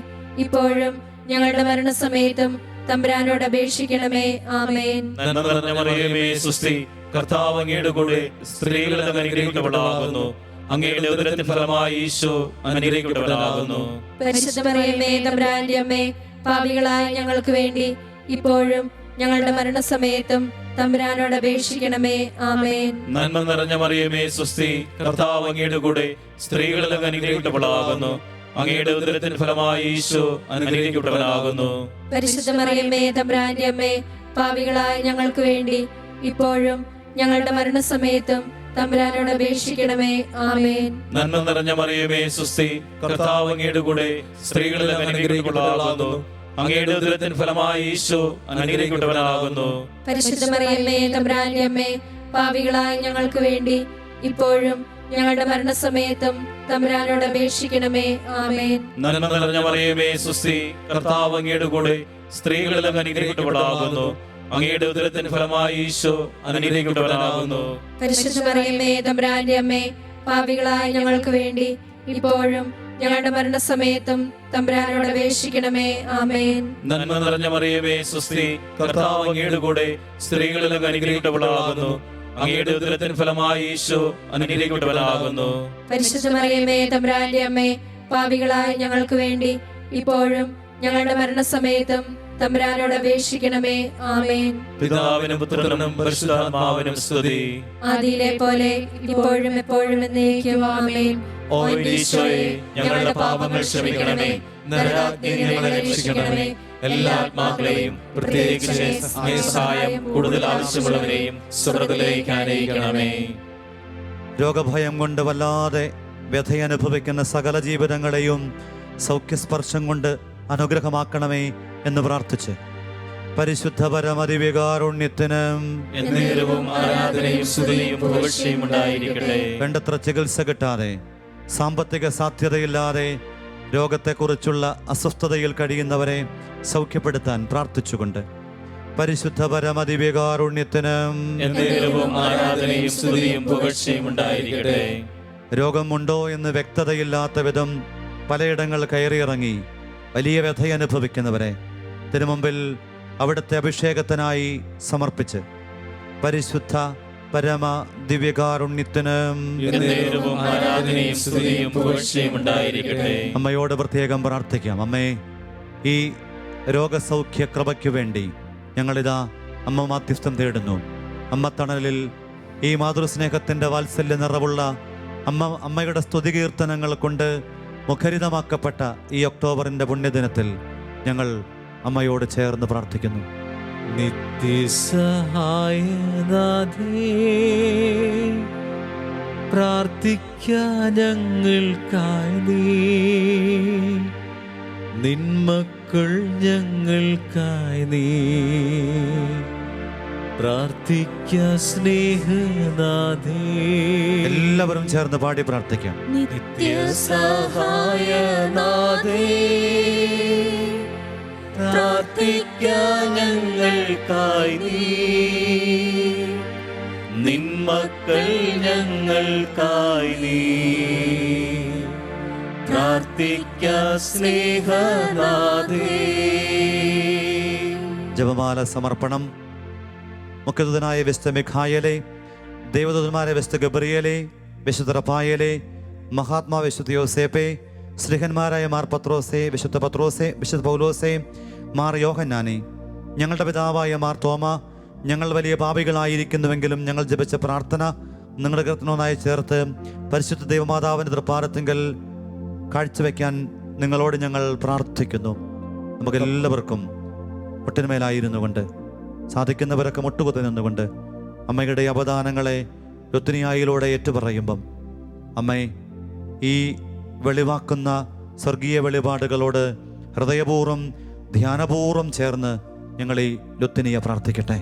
ഇപ്പോഴും ഞങ്ങളുടെ മരണസമയത്തും തമ്പുരാനോട് അപേക്ഷിക്കണമേ. ആമേൻ. നന്മ നിറഞ്ഞ മറിയമേ, സുസ്തി, കർത്താവ് അങ്ങയുടെ കൂടെ സ്ത്രീകളിൽ അങ്ങ് അനുഗ്രഹിക്കപ്പെട്ടവളാകുന്നു. അങ്ങയുടെ ഉദരത്തിൻ ഫലമായി ഈശോ അനുഗ്രഹിക്കപ്പെട്ടവനാകുന്നു. പരിശുദ്ധ മറിയമേ, തമ്പുരാന്റെ അമ്മേ, പാപികളായ ഞങ്ങൾക്ക് വേണ്ടി ഇപ്പോഴും ഞങ്ങളുടെ മരണസമയത്തും തമ്പുരാനോട് അപേക്ഷിക്കണമേ. ആമേൻ. നന്മ നിറഞ്ഞ മറിയമേ, സുസ്തി, കർത്താവ് അങ്ങയുടെ കൂടെ സ്ത്രീകളിൽ അങ്ങ് അനുഗ്രഹിക്കപ്പെട്ടവളാകുന്നു. അങ്ങയുടെ ഉദരത്തിൻ ഫലമായി ഈശോ അനുഗ്രഹിക്കപ്പെട്ടവനാകുന്നു. പരിശുദ്ധ മറിയമേ, തമ്പുരാന്റെ അമ്മേ, പാപികളായ ഞങ്ങൾക്ക് വേണ്ടി ഇപ്പോഴും ഞങ്ങളുടെ മരണസമയത്തും തമ്പുരാനോട് അപേക്ഷിക്കണമേ. ആമേൻ. നന്മ നിറഞ്ഞ മറിയമേ, സുസ്തി, കർത്താവ് അങ്ങയുടെ കൂടെ സ്ത്രീകളിൽ അങ്ങ് അനുഗ്രഹിക്കപ്പെട്ടവളാകുന്നു. അങ്ങയുടെ ഉദരത്തിൻ ഫലമായി ഈശോ അനുഗ്രഹിക്കപ്പെട്ടവനാകുന്നു. പരിശുദ്ധ മറിയമേ, തമ്പുരാന്റെ അമ്മേ, പാപികളായ ഞങ്ങൾക്ക് വേണ്ടി ഇപ്പോഴും ഞങ്ങളുടെ മരണസമയത്തും തമ്പുരാനോട് അപേക്ഷിക്കണമേ. ആമേൻ. നന്മ നിറഞ്ഞ മറിയമേ സുസ്തി, കർത്താവ് അങ്ങയുടെ കൂടെ സ്ത്രീകളിൽ അങ്ങ് അനുഗ്രഹിക്കപ്പെട്ടവളാകുന്നു. അങ്ങയുടെ ഉദരത്തിന് ഫലമായി ഈശോ അനുഗ്രഹിക്കപ്പെട്ടവനാകുന്നു. പരിശുദ്ധ മറിയമേ തമ്പുരാന്റെ അമ്മേ, പാപികളായ ഞങ്ങൾക്ക് വേണ്ടി ഇപ്പോഴും ഞങ്ങളുടെ മരണസമയത്തും തമ്പുരാനോട് അപേക്ഷിക്കണമേ. ആമേൻ. നന്മ നിറഞ്ഞ മറിയമേ സുസ്തി, കർത്താവ് അങ്ങയുടെ കൂടെ സ്ത്രീകളിൽ അങ്ങ് അനുഗ്രഹിക്കപ്പെട്ടവളാകുന്നു. അങ്ങയുടെ ഉദരത്തിന് ഫലമായി ഈശോ അനുഗ്രഹിക്കപ്പെട്ടവനാകുന്നു. പരിശുദ്ധ മറിയമേ തമ്പുരാന്റെ അമ്മേ, പാപികളായ ഞങ്ങൾക്ക് വേണ്ടി ഇപ്പോഴും ഞങ്ങളുടെ മരണസമയത്തും തമ്പുരാനോട് അപേക്ഷിക്കണമേ. ആമേൻ. പിതാവിനും പുത്രനും പരിശുദ്ധാത്മാവിനും സ്തുതി. ആദിയിലെ പോലെ ഇപ്പോഴും എപ്പോഴും എന്നേക്കും. ആമേൻ. ഓ ഈശോയെ, ഞങ്ങളുടെ പാപങ്ങൾ ക്ഷമിക്കണമേ, നരകാഗ്നിയിൽ ഞങ്ങളെ രക്ഷിക്കണമേ. എല്ലാ ആത്മാക്കളെയും പ്രത്യേകിച്ച് അങ്ങേ സഹായം കൂടുതൽ ആവശ്യമുള്ളവരെയും സ്വർഗ്ഗത്തിലേക്ക് ആനയിക്കണമേ. രോഗഭയം കൊണ്ട് വല്ലാതെ വ്യഥയനുഭവിക്കുന്ന സകല ജീവിതങ്ങളെയും സൗഖ്യസ്പർശം കൊണ്ട് അനുഗ്രഹമാക്കണമേ എന്ന് പ്രാർത്ഥിച്ച് പരിശുദ്ധ പരമദിവ്യകാരുണ്യത്തിനും എന്നേരവും ആരാധനയും സ്തുതിയും പുകഴ്ചയും ഉണ്ടായിരിക്കട്ടെ. വേണ്ടത്ര ചികിത്സ കിട്ടാതെ സാമ്പത്തിക സാധ്യതയില്ലാതെ രോഗത്തെക്കുറിച്ചുള്ള അസ്വസ്ഥതയിൽ കഴിയുന്നവരെ സൗഖ്യപ്പെടുത്താൻ പ്രാർത്ഥിച്ചുകൊണ്ട് പരിശുദ്ധ പരമദിവ്യകാരുണ്യത്തിനും എന്നേരവും ആരാധനയും സ്തുതിയും പുകഴ്ചയും ഉണ്ടായിരിക്കട്ടെ. രോഗമുണ്ടോ എന്ന് വ്യക്തതയില്ലാത്ത വിധം പലയിടങ്ങൾ കയറിയിറങ്ങി വലിയ വ്യഥയനുഭവിക്കുന്നവരെ തിരുമുമ്പിൽ അവിടുത്തെ അഭിഷേകത്തിനായി സമർപ്പിച്ച് പരിശുദ്ധ പരമ ദിവ്യകാരുണ്യത്തിനും എന്നേരവും ആരാധനയും സ്തുതിയും പുകഴ്ചയും ഉണ്ടായിരിക്കട്ടെ. അമ്മയോട് പ്രത്യേകം പ്രാർത്ഥിക്കാം. അമ്മേ, ഈ രോഗസൗഖ്യ കൃപയ്ക്കു വേണ്ടി ഞങ്ങളിതാ അമ്മ മാധ്യസ്ഥം തേടുന്നു. അമ്മ തണലിൽ ഈ മാതൃസ്നേഹത്തിൻ്റെ വാത്സല്യ നിറവുള്ള അമ്മയുടെ സ്തുതികീർത്തനങ്ങൾ കൊണ്ട് മുഖരിതമാക്കപ്പെട്ട ഈ ഒക്ടോബറിൻ്റെ പുണ്യദിനത്തിൽ ഞങ്ങൾ അമ്മയോട് ചേർന്ന് പ്രാർത്ഥിക്കുന്നു. നിത്യസഹായനാഥേ, പ്രാർത്ഥിക്കാൻ ഞങ്ങൾക്കായി നീ, നിന്മക്കൾ ഞങ്ങൾക്കായി നീ, പ്രാർത്ഥിക്കാൻ സ്നേഹനാഥേ. എല്ലാവരും ചേർന്ന് പാടി പ്രാർത്ഥിക്കാം. നിത്യസഹായനാഥേ, പ്രാർത്ഥിക്കാൻ ഞങ്ങൾക്കായി നീ, നിന്മക്കൾ ഞങ്ങൾക്കായി നീ, പ്രാർത്ഥിക്കാൻ സ്നേഹനാഥേ. ജപമാല സമർപ്പണം. മുഖ്യദൂതനായ വിശുദ്ധ മിഖായേലേ, ദേവദൂതന്മാരെ വിശുദ്ധ ഗബ്രിയേലേ, വിശുദ്ധ റഫായേലേ, മഹാത്മാ വിശുദ്ധ യോസേപ്പേ, ശ്രീഹന്മാരായ മാർ പത്രോസേ, വിശുദ്ധ പത്രോസേ, വിശുദ്ധ പൗലോസേ, മാർ യോഹന്നാനേ, ഞങ്ങളുടെ പിതാവായ മാർ തോമ, ഞങ്ങൾ വലിയ പാപികളായിരിക്കുന്നുവെങ്കിലും ഞങ്ങൾ ജപിച്ച പ്രാർത്ഥന നിങ്ങളുടെ കീർത്തനവുമായി ചേർത്ത് പരിശുദ്ധ ദൈവമാതാവിൻ്റെ തൃപ്പാദത്തിങ്കൽ കാഴ്ചവെക്കാൻ നിങ്ങളോട് ഞങ്ങൾ പ്രാർത്ഥിക്കുന്നു. നമുക്കെല്ലാവർക്കും മുട്ടിന്മേലായിരുന്നു കൊണ്ട് സാധിക്കുന്നവരൊക്കെ മുട്ടുകുത്തി നിന്നുകൊണ്ട് അമ്മയുടെ അവദാനങ്ങളെ രുത്തിനിയായിലൂടെ ഏറ്റുപറയുമ്പം അമ്മേ, ഈ വെളിവാക്കുന്ന സ്വർഗീയ വെളിപാടുകളോട് ഹൃദയപൂർവ്വം ധ്യാനപൂർവ്വം ചേർന്ന് ഞങ്ങൾ ഈ ലുത്തിനിയെ പ്രാർത്ഥിക്കട്ടെ.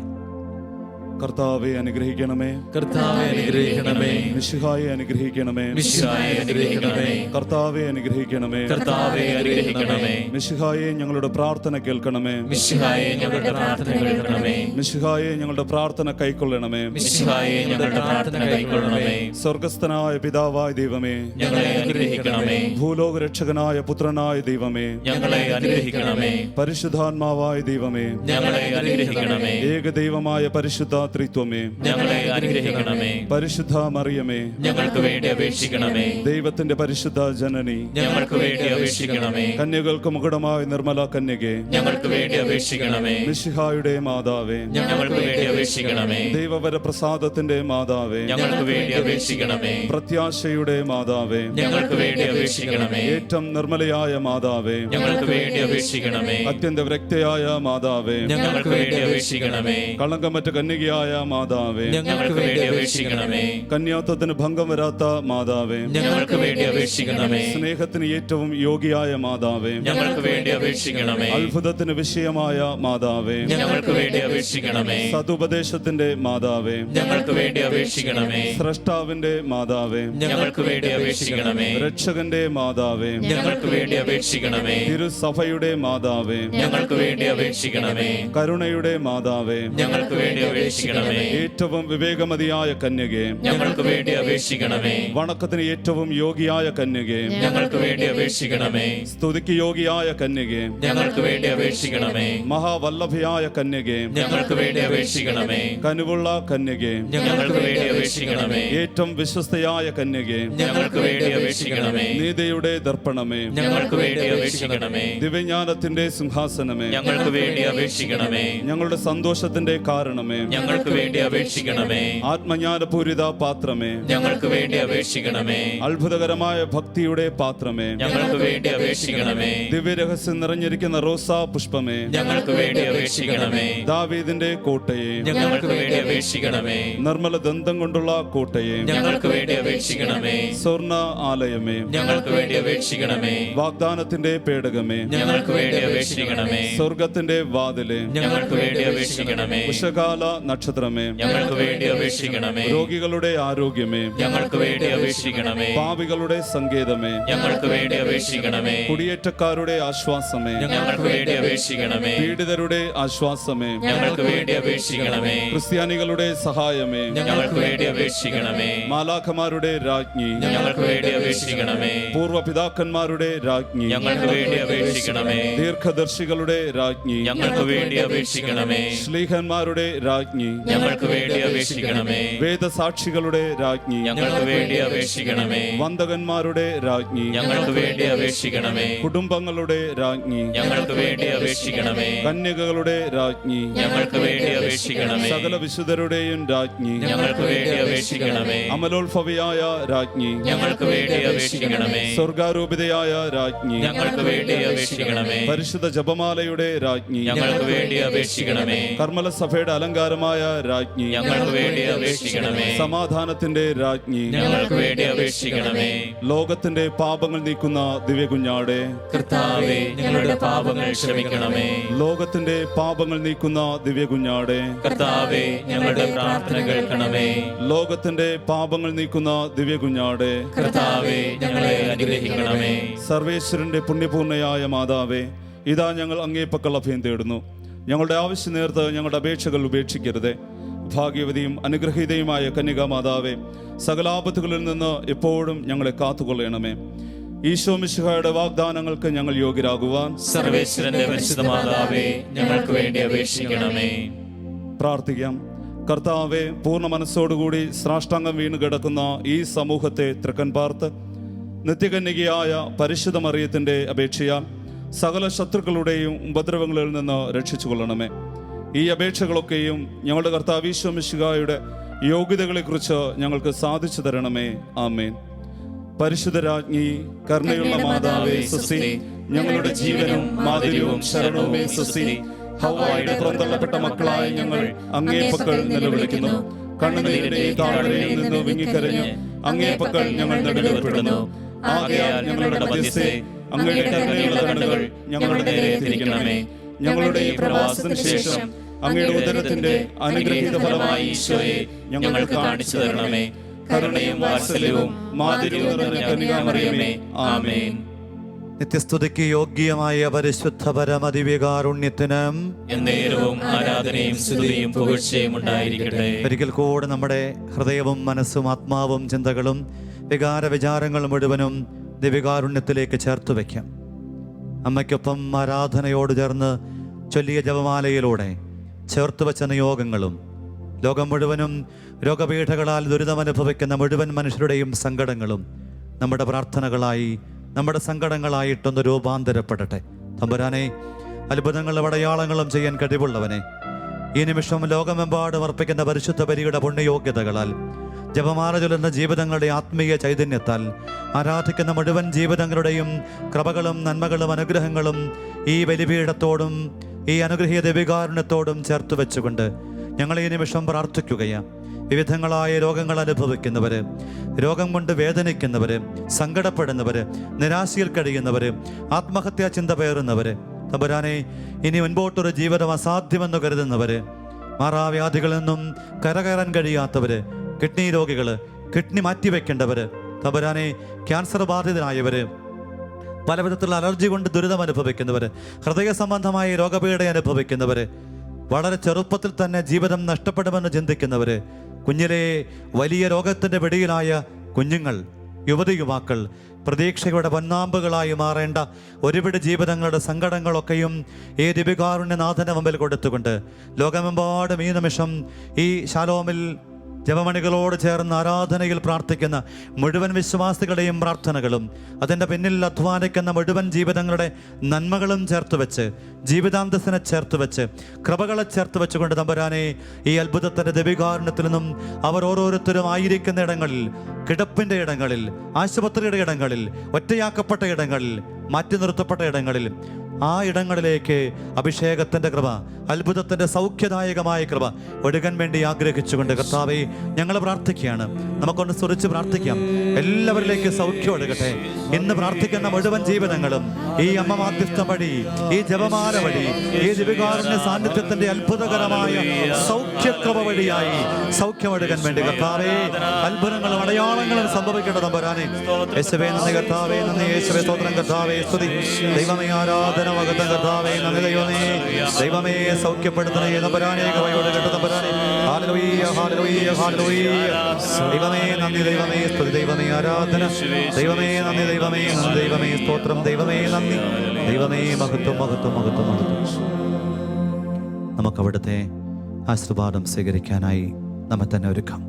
കർത്താവെ അനുഗ്രഹിക്കണമേ, കർത്താവെ അനുഗ്രഹിക്കണമേ, മിശിഹായെ അനുഗ്രഹിക്കണമേ, മിശിഹായെ അനുഗ്രഹിക്കണമേ, കർത്താവെ അനുഗ്രഹിക്കണമേ, കർത്താവെ അനുഗ്രഹിക്കണമേ, മിശിഹായെ ഞങ്ങളുടെ പ്രാർത്ഥന കേൾക്കണമേ, മിശിഹായെ ഞങ്ങളുടെ പ്രാർത്ഥന കേൾക്കണമേ, മിശിഹായെ ഞങ്ങളുടെ പ്രാർത്ഥന കൈക്കൊള്ളണമേ, മിശിഹായെ ഞങ്ങളുടെ പ്രാർത്ഥന കൈക്കൊള്ളണമേ. സ്വർഗസ്ഥനായ പിതാവായ ദൈവമേ, ഞങ്ങളെ അനുഗ്രഹിക്കണമേ, ഭൂലോക രക്ഷകനായ പുത്രനായ ദൈവമേ, ഞങ്ങളെ അനുഗ്രഹിക്കണമേ, പരിശുദ്ധാത്മാവായ ദൈവമേ, ഞങ്ങളെ അനുഗ്രഹിക്കണമേ, ഏകദൈവമായ പരിശുദ്ധ ത്രിത്വമേ, ഞങ്ങളെ അനുഗ്രഹിക്കണമേ, പരിശുദ്ധ മറിയമേ, ഞങ്ങൾക്ക് വേണ്ടി അപേക്ഷിക്കണമേ, ദൈവത്തിന്റെ പരിശുദ്ധ ജനനി, ഞങ്ങൾക്ക് വേണ്ടി അപേക്ഷിക്കണമേ, കന്യകൾക്ക് മുകുടമായ നിർമ്മല കന്യകെ, ഞങ്ങൾക്ക് വേണ്ടി അപേക്ഷിക്കണമേ, മിശിഹായുടെ മാതാവേ, ഞങ്ങൾക്ക് വേണ്ടി അപേക്ഷിക്കണമേ, ദൈവവര പ്രസാദത്തിന്റെ മാതാവേ, ഞങ്ങൾക്ക് വേണ്ടി അപേക്ഷിക്കണമേ, പ്രത്യാശയുടെ മാതാവേ, ഞങ്ങൾക്ക് വേണ്ടി അപേക്ഷിക്കണമേ, ഏറ്റവും നിർമ്മലയായ മാതാവേ, ഞങ്ങൾക്ക് വേണ്ടി അപേക്ഷിക്കണമേ, അത്യന്ത വിരക്തയായ മാതാവേ, ഞങ്ങൾക്ക് വേണ്ടി അപേക്ഷിക്കണമേ, കളങ്കമറ്റ കന്യകയായ നിർമ്മലയായ മാതാവേ, ഞങ്ങൾക്ക് വേണ്ടി അപേക്ഷിക്കണമേ. കന്യാത്വത്തിന് ഭംഗം വരാത്ത മാതാവേ, ഞങ്ങൾക്ക് വേണ്ടി അപേക്ഷിക്കണമേ. സ്നേഹത്തിന് ഏറ്റവും യോഗ്യയായ മാതാവേ, ഞങ്ങൾക്ക് വേണ്ടി അപേക്ഷിക്കണമേ. അത്ഭുതത്തിന് വിഷയമായ മാതാവേ, ഞങ്ങൾക്ക് വേണ്ടി അപേക്ഷിക്കണമേ. സതുപദേശത്തിന്റെ മാതാവേ, ഞങ്ങൾക്ക് വേണ്ടി അപേക്ഷിക്കണമേ. സ്രഷ്ടാവിന്റെ മാതാവേ, ഞങ്ങൾക്ക് വേണ്ടി അപേക്ഷിക്കണമേ. രക്ഷകന്റെ മാതാവേ, ഞങ്ങൾക്ക് വേണ്ടി അപേക്ഷിക്കണമേ. തിരുസഭയുടെ മാതാവേ, ഞങ്ങൾക്ക് വേണ്ടി അപേക്ഷിക്കണമേ. കരുണയുടെ മാതാവേ, ഞങ്ങൾക്ക് വേണ്ടി അപേക്ഷിക്കണമേ. ഏറ്റവും വിവേകമതിയായ കന്യകേ, ഞങ്ങൾക്ക് വേണ്ടി അപേക്ഷിക്കണമേ. വണക്കത്തിന് ഏറ്റവും യോഗ്യയായ കന്യകേ, ഞങ്ങൾക്ക് വേണ്ടി അപേക്ഷിക്കണമേ. സ്തുതിക്ക് യോഗ്യയായ കന്യകേ, ഞങ്ങൾക്ക് വേണ്ടി അപേക്ഷിക്കണമേ. മഹാവല്ലഭയായ കന്യകേ, ഞങ്ങൾക്ക് വേണ്ടി അപേക്ഷിക്കണമേ. കനിവുള്ള കന്യകേ, ഞങ്ങൾക്ക് വേണ്ടി അപേക്ഷിക്കണമേ. ഏറ്റവും വിശ്വസ്തയായ കന്യകേ, ഞങ്ങൾക്ക് വേണ്ടി അപേക്ഷിക്കണമേ. നീതിയുടെ ദർപ്പണമേ, ഞങ്ങൾക്ക് വേണ്ടി അപേക്ഷിക്കണമേ. ദിവ്യജ്ഞാനത്തിന്റെ സിംഹാസനമേ, ഞങ്ങൾക്ക് വേണ്ടി അപേക്ഷിക്കണമേ. ഞങ്ങളുടെ സന്തോഷത്തിന്റെ കാരണമേ, ഞങ്ങൾക്ക് വേണ്ടി അപേക്ഷിക്കണമേ. ആത്മജ്ഞാനപൂരിത പാത്രമേ, ഞങ്ങൾക്ക് വേണ്ടി അപേക്ഷിക്കണമേ. അത്ഭുതകരമായ ഭക്തിയുടെ പാത്രമേ, ഞങ്ങൾക്ക് വേണ്ടി അപേക്ഷിക്കണമേ. ദിവ്യരഹസ്യം നിറഞ്ഞിരിക്കുന്ന റോസാ പുഷ്പമേ, ഞങ്ങൾക്ക് വേണ്ടി അപേക്ഷിക്കണമേ. ദാവീദിന്റെ കോട്ടയെ, ഞങ്ങൾക്ക് വേണ്ടി അപേക്ഷിക്കണമേ. നിർമ്മല ദന്തം കൊണ്ടുള്ള കോട്ടയെ, ഞങ്ങൾക്ക് വേണ്ടി അപേക്ഷിക്കണമേ. സ്വർണ്ണ ആലയമേ, ഞങ്ങൾക്ക് വേണ്ടി അപേക്ഷിക്കണമേ. വാഗ്ദാനത്തിന്റെ പേടകമേ, ഞങ്ങൾക്ക് വേണ്ടി അപേക്ഷിക്കണമേ. സ്വർഗത്തിന്റെ വാതിലെ, ഞങ്ങൾക്ക് വേണ്ടി അപേക്ഷിക്കണമേ. ഉഷകാല നക്ഷത്രമേ, ഞങ്ങൾക്ക് വേണ്ടി അപേക്ഷിക്കണമേ. രോഗികളുടെ ആരോഗ്യമേ, ഞങ്ങൾക്ക് വേണ്ടി അപേക്ഷിക്കണമേ. പാപികളുടെ സങ്കേതമേ, ഞങ്ങൾക്ക് വേണ്ടി അപേക്ഷിക്കണമേ. കുടിയേറ്റക്കാരുടെ ആശ്വാസമേ, ഞങ്ങൾക്ക് വേണ്ടി അപേക്ഷിക്കണമേ. പീഡിതരുടെ ആശ്വാസമേ, ഞങ്ങൾക്ക് വേണ്ടി അപേക്ഷിക്കണമേ. ക്രിസ്ത്യാനികളുടെ സഹായമേ, ഞങ്ങൾക്ക് വേണ്ടി അപേക്ഷിക്കണമേ. മാലാഖമാരുടെ രാജ്ഞി, ഞങ്ങൾക്ക് വേണ്ടി അപേക്ഷിക്കണമേ. പൂർവ്വപിതാക്കന്മാരുടെ രാജ്ഞി, ഞങ്ങൾക്ക് വേണ്ടി അപേക്ഷിക്കണമേ. ദീർഘദർശികളുടെ രാജ്ഞി, ഞങ്ങൾക്ക് വേണ്ടി അപേക്ഷിക്കണമേ. ശ്ലീഹന്മാരുടെ രാജ്ഞി, ഞങ്ങൾക്ക് വേണ്ടി അപേക്ഷിക്കണമേ. വേദസാക്ഷികളുടെ രാജ്ഞി, ഞങ്ങൾക്ക് വേണ്ടി അപേക്ഷിക്കണമേ. വന്ദകന്മാരുടെ രാജ്ഞി, ഞങ്ങൾക്ക് വേണ്ടി അപേക്ഷിക്കണമേ. കുടുംബങ്ങളുടെ രാജ്ഞി, ഞങ്ങൾക്ക് വേണ്ടി അപേക്ഷിക്കണമേ. കന്യകകളുടെ രാജ്ഞി, ഞങ്ങൾക്ക് വേണ്ടി അപേക്ഷിക്കണമേ. സകല വിശുദ്ധരുടെയും രാജ്ഞി, ഞങ്ങൾക്ക് വേണ്ടി അപേക്ഷിക്കണമേ. അമലോത്ഭവയായ രാജ്ഞി, ഞങ്ങൾക്ക് വേണ്ടി അപേക്ഷിക്കണമേ. സ്വർഗാരൂപിതയായ രാജ്ഞി, ഞങ്ങൾക്ക് വേണ്ടി അപേക്ഷിക്കണമേ. പരിശുദ്ധ ജപമാലയുടെ രാജ്ഞി, ഞങ്ങൾക്ക് വേണ്ടി അപേക്ഷിക്കണമേ. കർമ്മല സഭയുടെ അലങ്കാരമായ രാജ്ഞി, ഞങ്ങൾക്ക് വേണ്ടി അപേക്ഷിക്കണമേ. സമാധാനത്തിന്റെ രാജ്ഞി, ഞങ്ങൾക്ക് വേണ്ടി അപേക്ഷിക്കണമേ. ലോകത്തിന്റെ പാപങ്ങൾ നീക്കുന്ന ദിവ്യകുഞ്ഞാടെ, കർത്താവേ, ഞങ്ങളുടെ പാപങ്ങൾ ക്ഷമിക്കണമേ. ലോകത്തിന്റെ പാപങ്ങൾ നീക്കുന്ന ദിവ്യകുഞ്ഞാടെ, കർത്താവേ, ഞങ്ങളുടെ പ്രാർത്ഥന കേൾക്കണമേ. ലോകത്തിന്റെ പാപങ്ങൾ നീക്കുന്ന ദിവ്യകുഞ്ഞാടെ, കർത്താവേ, ഞങ്ങളെ അനുഗ്രഹിക്കണമേ. സർവേശ്വരന്റെ പുണ്യപൂർണ്ണയായ മാതാവേ, ഇതാ ഞങ്ങൾ അങ്ങേ പക്കൽ അഭയം തേടുന്നു. ഞങ്ങളുടെ ആവശ്യം നേർത്ത് ഞങ്ങളുടെ അപേക്ഷകൾ ഉപേക്ഷിക്കരുതേ. ഭാഗ്യവതിയും അനുഗ്രഹീതയുമായ കന്യകാ മാതാവേ, സകലാപത്തുകളിൽ നിന്ന് എപ്പോഴും ഞങ്ങളെ കാത്തുകൊള്ളണമേ. ഈശോ മിശിഹായുടെ വാഗ്ദാനങ്ങൾക്ക് ഞങ്ങൾ യോഗ്യരാകുവാൻ സർവേശ്വരന്റെ പരിശുദ്ധ മാതാവേ, ഞങ്ങൾക്ക് വേണ്ടി അപേക്ഷിക്കണമേ. പ്രാർത്ഥിക്കാം. കർത്താവെ, പൂർണ്ണ മനസ്സോടുകൂടി സാഷ്ടാംഗം വീണ് കിടക്കുന്ന ഈ സമൂഹത്തെ തൃക്കൻ പാർത്ത് നിത്യകന്യകയായ പരിശുദ്ധ മറിയത്തിന്റെ അപേക്ഷയാൽ സകല ശത്രുക്കളുടെയും ഉപദ്രവങ്ങളിൽ നിന്ന് രക്ഷിച്ചു കൊള്ളണമേ. ഈ അപേക്ഷകളൊക്കെയും ഞങ്ങളുടെ കർത്താവ് ഈശോ മിശിഹായുടെ യോഗ്യതകളെക്കുറിച്ച് ഞങ്ങൾക്ക് സാധിച്ചു തരണമേ. ആമേൻ. പരിശുദ്ധ രാജ്ഞി, കരുണയുള്ള മാതാവേ സ്വസ്തി. ഞങ്ങളുടെ ജീവനും മാധുര്യവും ശരണവുമേ സ്വസ്തി. ഹവ്വായുടെ പുറന്തള്ളപ്പെട്ട മക്കളായ ഞങ്ങൾ അങ്ങേ പക്കൽ നിലവിളിക്കുന്നു. കണ്ണുനീരിന്റെ താഴ്വരയിൽ നിന്ന് വിങ്ങിക്കരഞ്ഞ് അങ്ങേ പക്കൽ ഞങ്ങൾ നെടുവേർപ്പെടുന്നു. ആകയാൽ ഞങ്ങളുടെ മധ്യസ്ഥേ, അങ്ങയുടെ കരുണയുള്ള കണ്ണുകൾ ഞങ്ങളുടെ നേരെ തിരിക്കണമേ. ഞങ്ങളുടെ ഈ പ്രവാസത്തിന് ശേഷം അങ്ങയുടെ ഉദരത്തിന്റെ അനുഗ്രഹീത ഫലമായി ഈശോയെ ഞങ്ങൾക്ക് കാണിച്ചു തരണമേ. കരുണയും വാത്സല്യവും മാധുര്യവും നിറഞ്ഞ കന്യകാമറിയമേ, ആമേൻ. നിത്യസ്തുതിക്ക് യോഗ്യമായ പരിശുദ്ധ പരമദിവ്യകാരുണ്യത്തിന് എന്നേരവും ആരാധനയും സ്തുതിയും പുകഴ്ചയും ഉണ്ടായിരിക്കട്ടെ. ഒരിക്കൽ കൂടെ നമ്മുടെ ഹൃദയവും മനസ്സും ആത്മാവും ചിന്തകളും വികാര വിചാരങ്ങളും മുഴുവനും ദിവ്യകാരുണ്യത്തിലേക്ക് ചേർത്ത് വയ്ക്കാം. അമ്മയ്ക്കൊപ്പം ആരാധനയോട് ചേർന്ന് ചൊല്ലിയ ജപമാലയിലൂടെ ചേർത്ത് വച്ച നിയോഗങ്ങളും ലോകം മുഴുവനും രോഗപീഠകളാൽ ദുരിതമനുഭവിക്കുന്ന മുഴുവൻ മനുഷ്യരുടെയും സങ്കടങ്ങളും നമ്മുടെ പ്രാർത്ഥനകളായി, നമ്മുടെ സങ്കടങ്ങളായിട്ടൊന്ന് രൂപാന്തരപ്പെടട്ടെ. തമ്പുരാനെ, അത്ഭുതങ്ങളും അടയാളങ്ങളും ചെയ്യാൻ കഴിവുള്ളവനെ, ഈ നിമിഷം ലോകമെമ്പാടും അർപ്പിക്കുന്ന പരിശുദ്ധ ബലിയുടെ പുണ്യയോഗ്യതകളാൽ, ജപമാല ചൊല്ലുന്ന ജീവിതങ്ങളുടെ ആത്മീയ ചൈതന്യത്താൽ ആരാധിക്കുന്ന മുഴുവൻ ജീവിതങ്ങളുടെയും കൃപകളും നന്മകളും അനുഗ്രഹങ്ങളും ഈ ബലിപീഠത്തോടും ഈ അനുഗ്രഹീയ ദിവ്യകാരുണ്യത്തോടും ചേർത്ത് വെച്ചുകൊണ്ട് ഞങ്ങൾ ഈ നിമിഷം പ്രാർത്ഥിക്കുകയാണ്. വിവിധങ്ങളായ രോഗങ്ങൾ അനുഭവിക്കുന്നവര്, രോഗം കൊണ്ട് വേദനിക്കുന്നവര്, സങ്കടപ്പെടുന്നവര്, നിരാശയിൽ കഴിയുന്നവര്, ആത്മഹത്യാ ചിന്ത പേറുന്നവര്, തമ്പുരാനെ ഇനി മുൻപോട്ടൊരു ജീവിതം അസാധ്യമെന്ന് കരുതുന്നവര്, മാറാവ്യാധികളിൽ നിന്നും കരകയറാൻ കഴിയാത്തവര്, കിഡ്നി രോഗികള്, കിഡ്നി മാറ്റിവെക്കേണ്ടവര്, തമ്പുരാനെ ക്യാൻസർ ബാധിതരായവര്, പലവിധത്തിലുള്ള അലർജി കൊണ്ട് ദുരിതം അനുഭവിക്കുന്നവര്, ഹൃദയ സംബന്ധമായ രോഗപീഠ അനുഭവിക്കുന്നവര്, വളരെ ചെറുപ്പത്തിൽ തന്നെ ജീവിതം നഷ്ടപ്പെടുമെന്ന് ചിന്തിക്കുന്നവര്, കുഞ്ഞിലെ വലിയ രോഗത്തിൻ്റെ പിടിയിലായ കുഞ്ഞുങ്ങൾ, യുവതി യുവാക്കൾ, പ്രതീക്ഷയുടെ പൊന്നാമ്പുകളായി മാറേണ്ട ഒരുപിടി ജീവിതങ്ങളുടെ സങ്കടങ്ങളൊക്കെയും ഈ ദിവ്യകാരുണ്യനാഥന്റെ മുമ്പിൽ കൊടുത്തുകൊണ്ട് ലോകമെമ്പാടും ഈ നിമിഷം ഈ ശാലോമിൽ ജപമണികളോട് ചേർന്ന് ആരാധനയിൽ പ്രാർത്ഥിക്കുന്ന മുഴുവൻ വിശ്വാസികളുടെയും പ്രാർത്ഥനകളും അതിൻ്റെ പിന്നിൽ അധ്വാനിക്കുന്ന മുഴുവൻ ജീവിതങ്ങളുടെ നന്മകളും ചേർത്ത് വെച്ച്, ജീവിതാന്തസ്സിനെ ചേർത്ത് വെച്ച്, കൃപകളെ ചേർത്ത് വെച്ചുകൊണ്ട് തമ്പുരാനെ ഈ അത്ഭുതത്തിൻ്റെ ദിവ്യകാരുണ്യത്തിൽ നിന്നും അവർ ഓരോരുത്തരും ആയിരിക്കുന്ന ഇടങ്ങളിൽ, കിടപ്പിൻ്റെ ഇടങ്ങളിൽ, ആശുപത്രിയുടെ ഇടങ്ങളിൽ, ഒറ്റയാക്കപ്പെട്ട ഇടങ്ങളിൽ, മാറ്റി നിർത്തപ്പെട്ട ഇടങ്ങളിൽ, ആ ഇടങ്ങളിലേക്ക് അഭിഷേകത്തിൻ്റെ കൃപ, അത്ഭുതത്തിൻ്റെ സൗഖ്യദായകമായ കൃപ ഒഴുകാൻ വേണ്ടി ആഗ്രഹിച്ചുകൊണ്ട് കർത്താവേ ഞങ്ങൾ പ്രാർത്ഥിക്കുകയാണ്. നമുക്കൊന്ന് സ്തുതിച്ച് പ്രാർത്ഥിക്കാം. എല്ലാവരിലേക്കും സൗഖ്യം ഒഴുകട്ടെ. ഇന്ന് പ്രാർത്ഥിക്കുന്ന മുഴുവൻ ജീവിതങ്ങളും ഈ അമ്മ മാധ്യസ്ഥം വഴി, ഈ ജപമാല വഴി, ഈ ദിവ്യകാരുണ്യ സാന്നിധ്യത്തിന്റെ അത്ഭുതകരമായ സൗഖ്യകൃപ വഴിയായി സൗഖ്യം ഒഴുകാൻ വേണ്ടി കർത്താവേ അത്ഭുതങ്ങളും അടയാളങ്ങളും സംഭവിക്കേണ്ടത് തമ്പുരാനെ. യേശുവേ നന്ദി, കർത്താവേ നന്ദി, യേശുവേ സ്തോത്രം, കർത്താവേ സ്തുതി, ദൈവമേ ആരാധന മഹത്വം, കർത്താവേ നന്ദി, ദൈവമേ ദൈവമേ സൗഖ്യപ്പെടുത്തണേ തമ്പുരാനെ, കൃപയോടെ കേട്ട തമ്പുരാനെ. Hallelujah hallelujah hallelujah. ദൈവമേ നന്ദി, ദൈവമേ സ്തുതി, ദൈവമേ ആരാധന, ദൈവമേ നന്ദി, ദൈവമേ നന്ദി, ദൈവമേ സ്തോത്രം, ദൈവമേ നന്ദി, ദൈവമേ മഹത്വം മഹത്വം മഹത്വം മഹത്വം. നമുക്ക് അവിടുത്തെ ആശീർവാദം സ്വീകരിക്കാനായി നമ്മെ തന്നെ ഒരുക്കാം.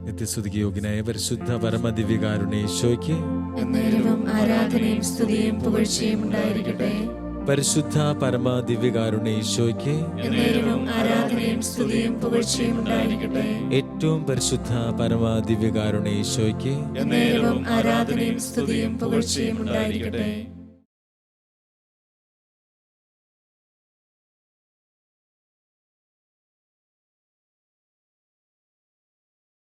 നിത്യസ്തുതിക്ക് യോഗ്യനായ പരിശുദ്ധ പരമദിവ്യകാരുണ്യ ഈശോയ്ക്ക് എന്നേരവും ആരാധനയും സ്തുതിയും പുകഴ്ചയും ഉണ്ടായിരിക്കട്ടെ. പരിശുദ്ധ പരമദിവ്യകാരുണ്യ ഈശോയ്ക്ക് എന്നേരവും ആരാധനയും സ്തുതിയും പുകഴ്ചയും ഉണ്ടായിരിക്കട്ടെ. ഏറ്റവും പരിശുദ്ധ പരമദിവ്യകാരുണ്യ ഈശോയ്ക്ക് എന്നേരവും ആരാധനയും സ്തുതിയും പുകഴ്ചയും ഉണ്ടായിരിക്കട്ടെ.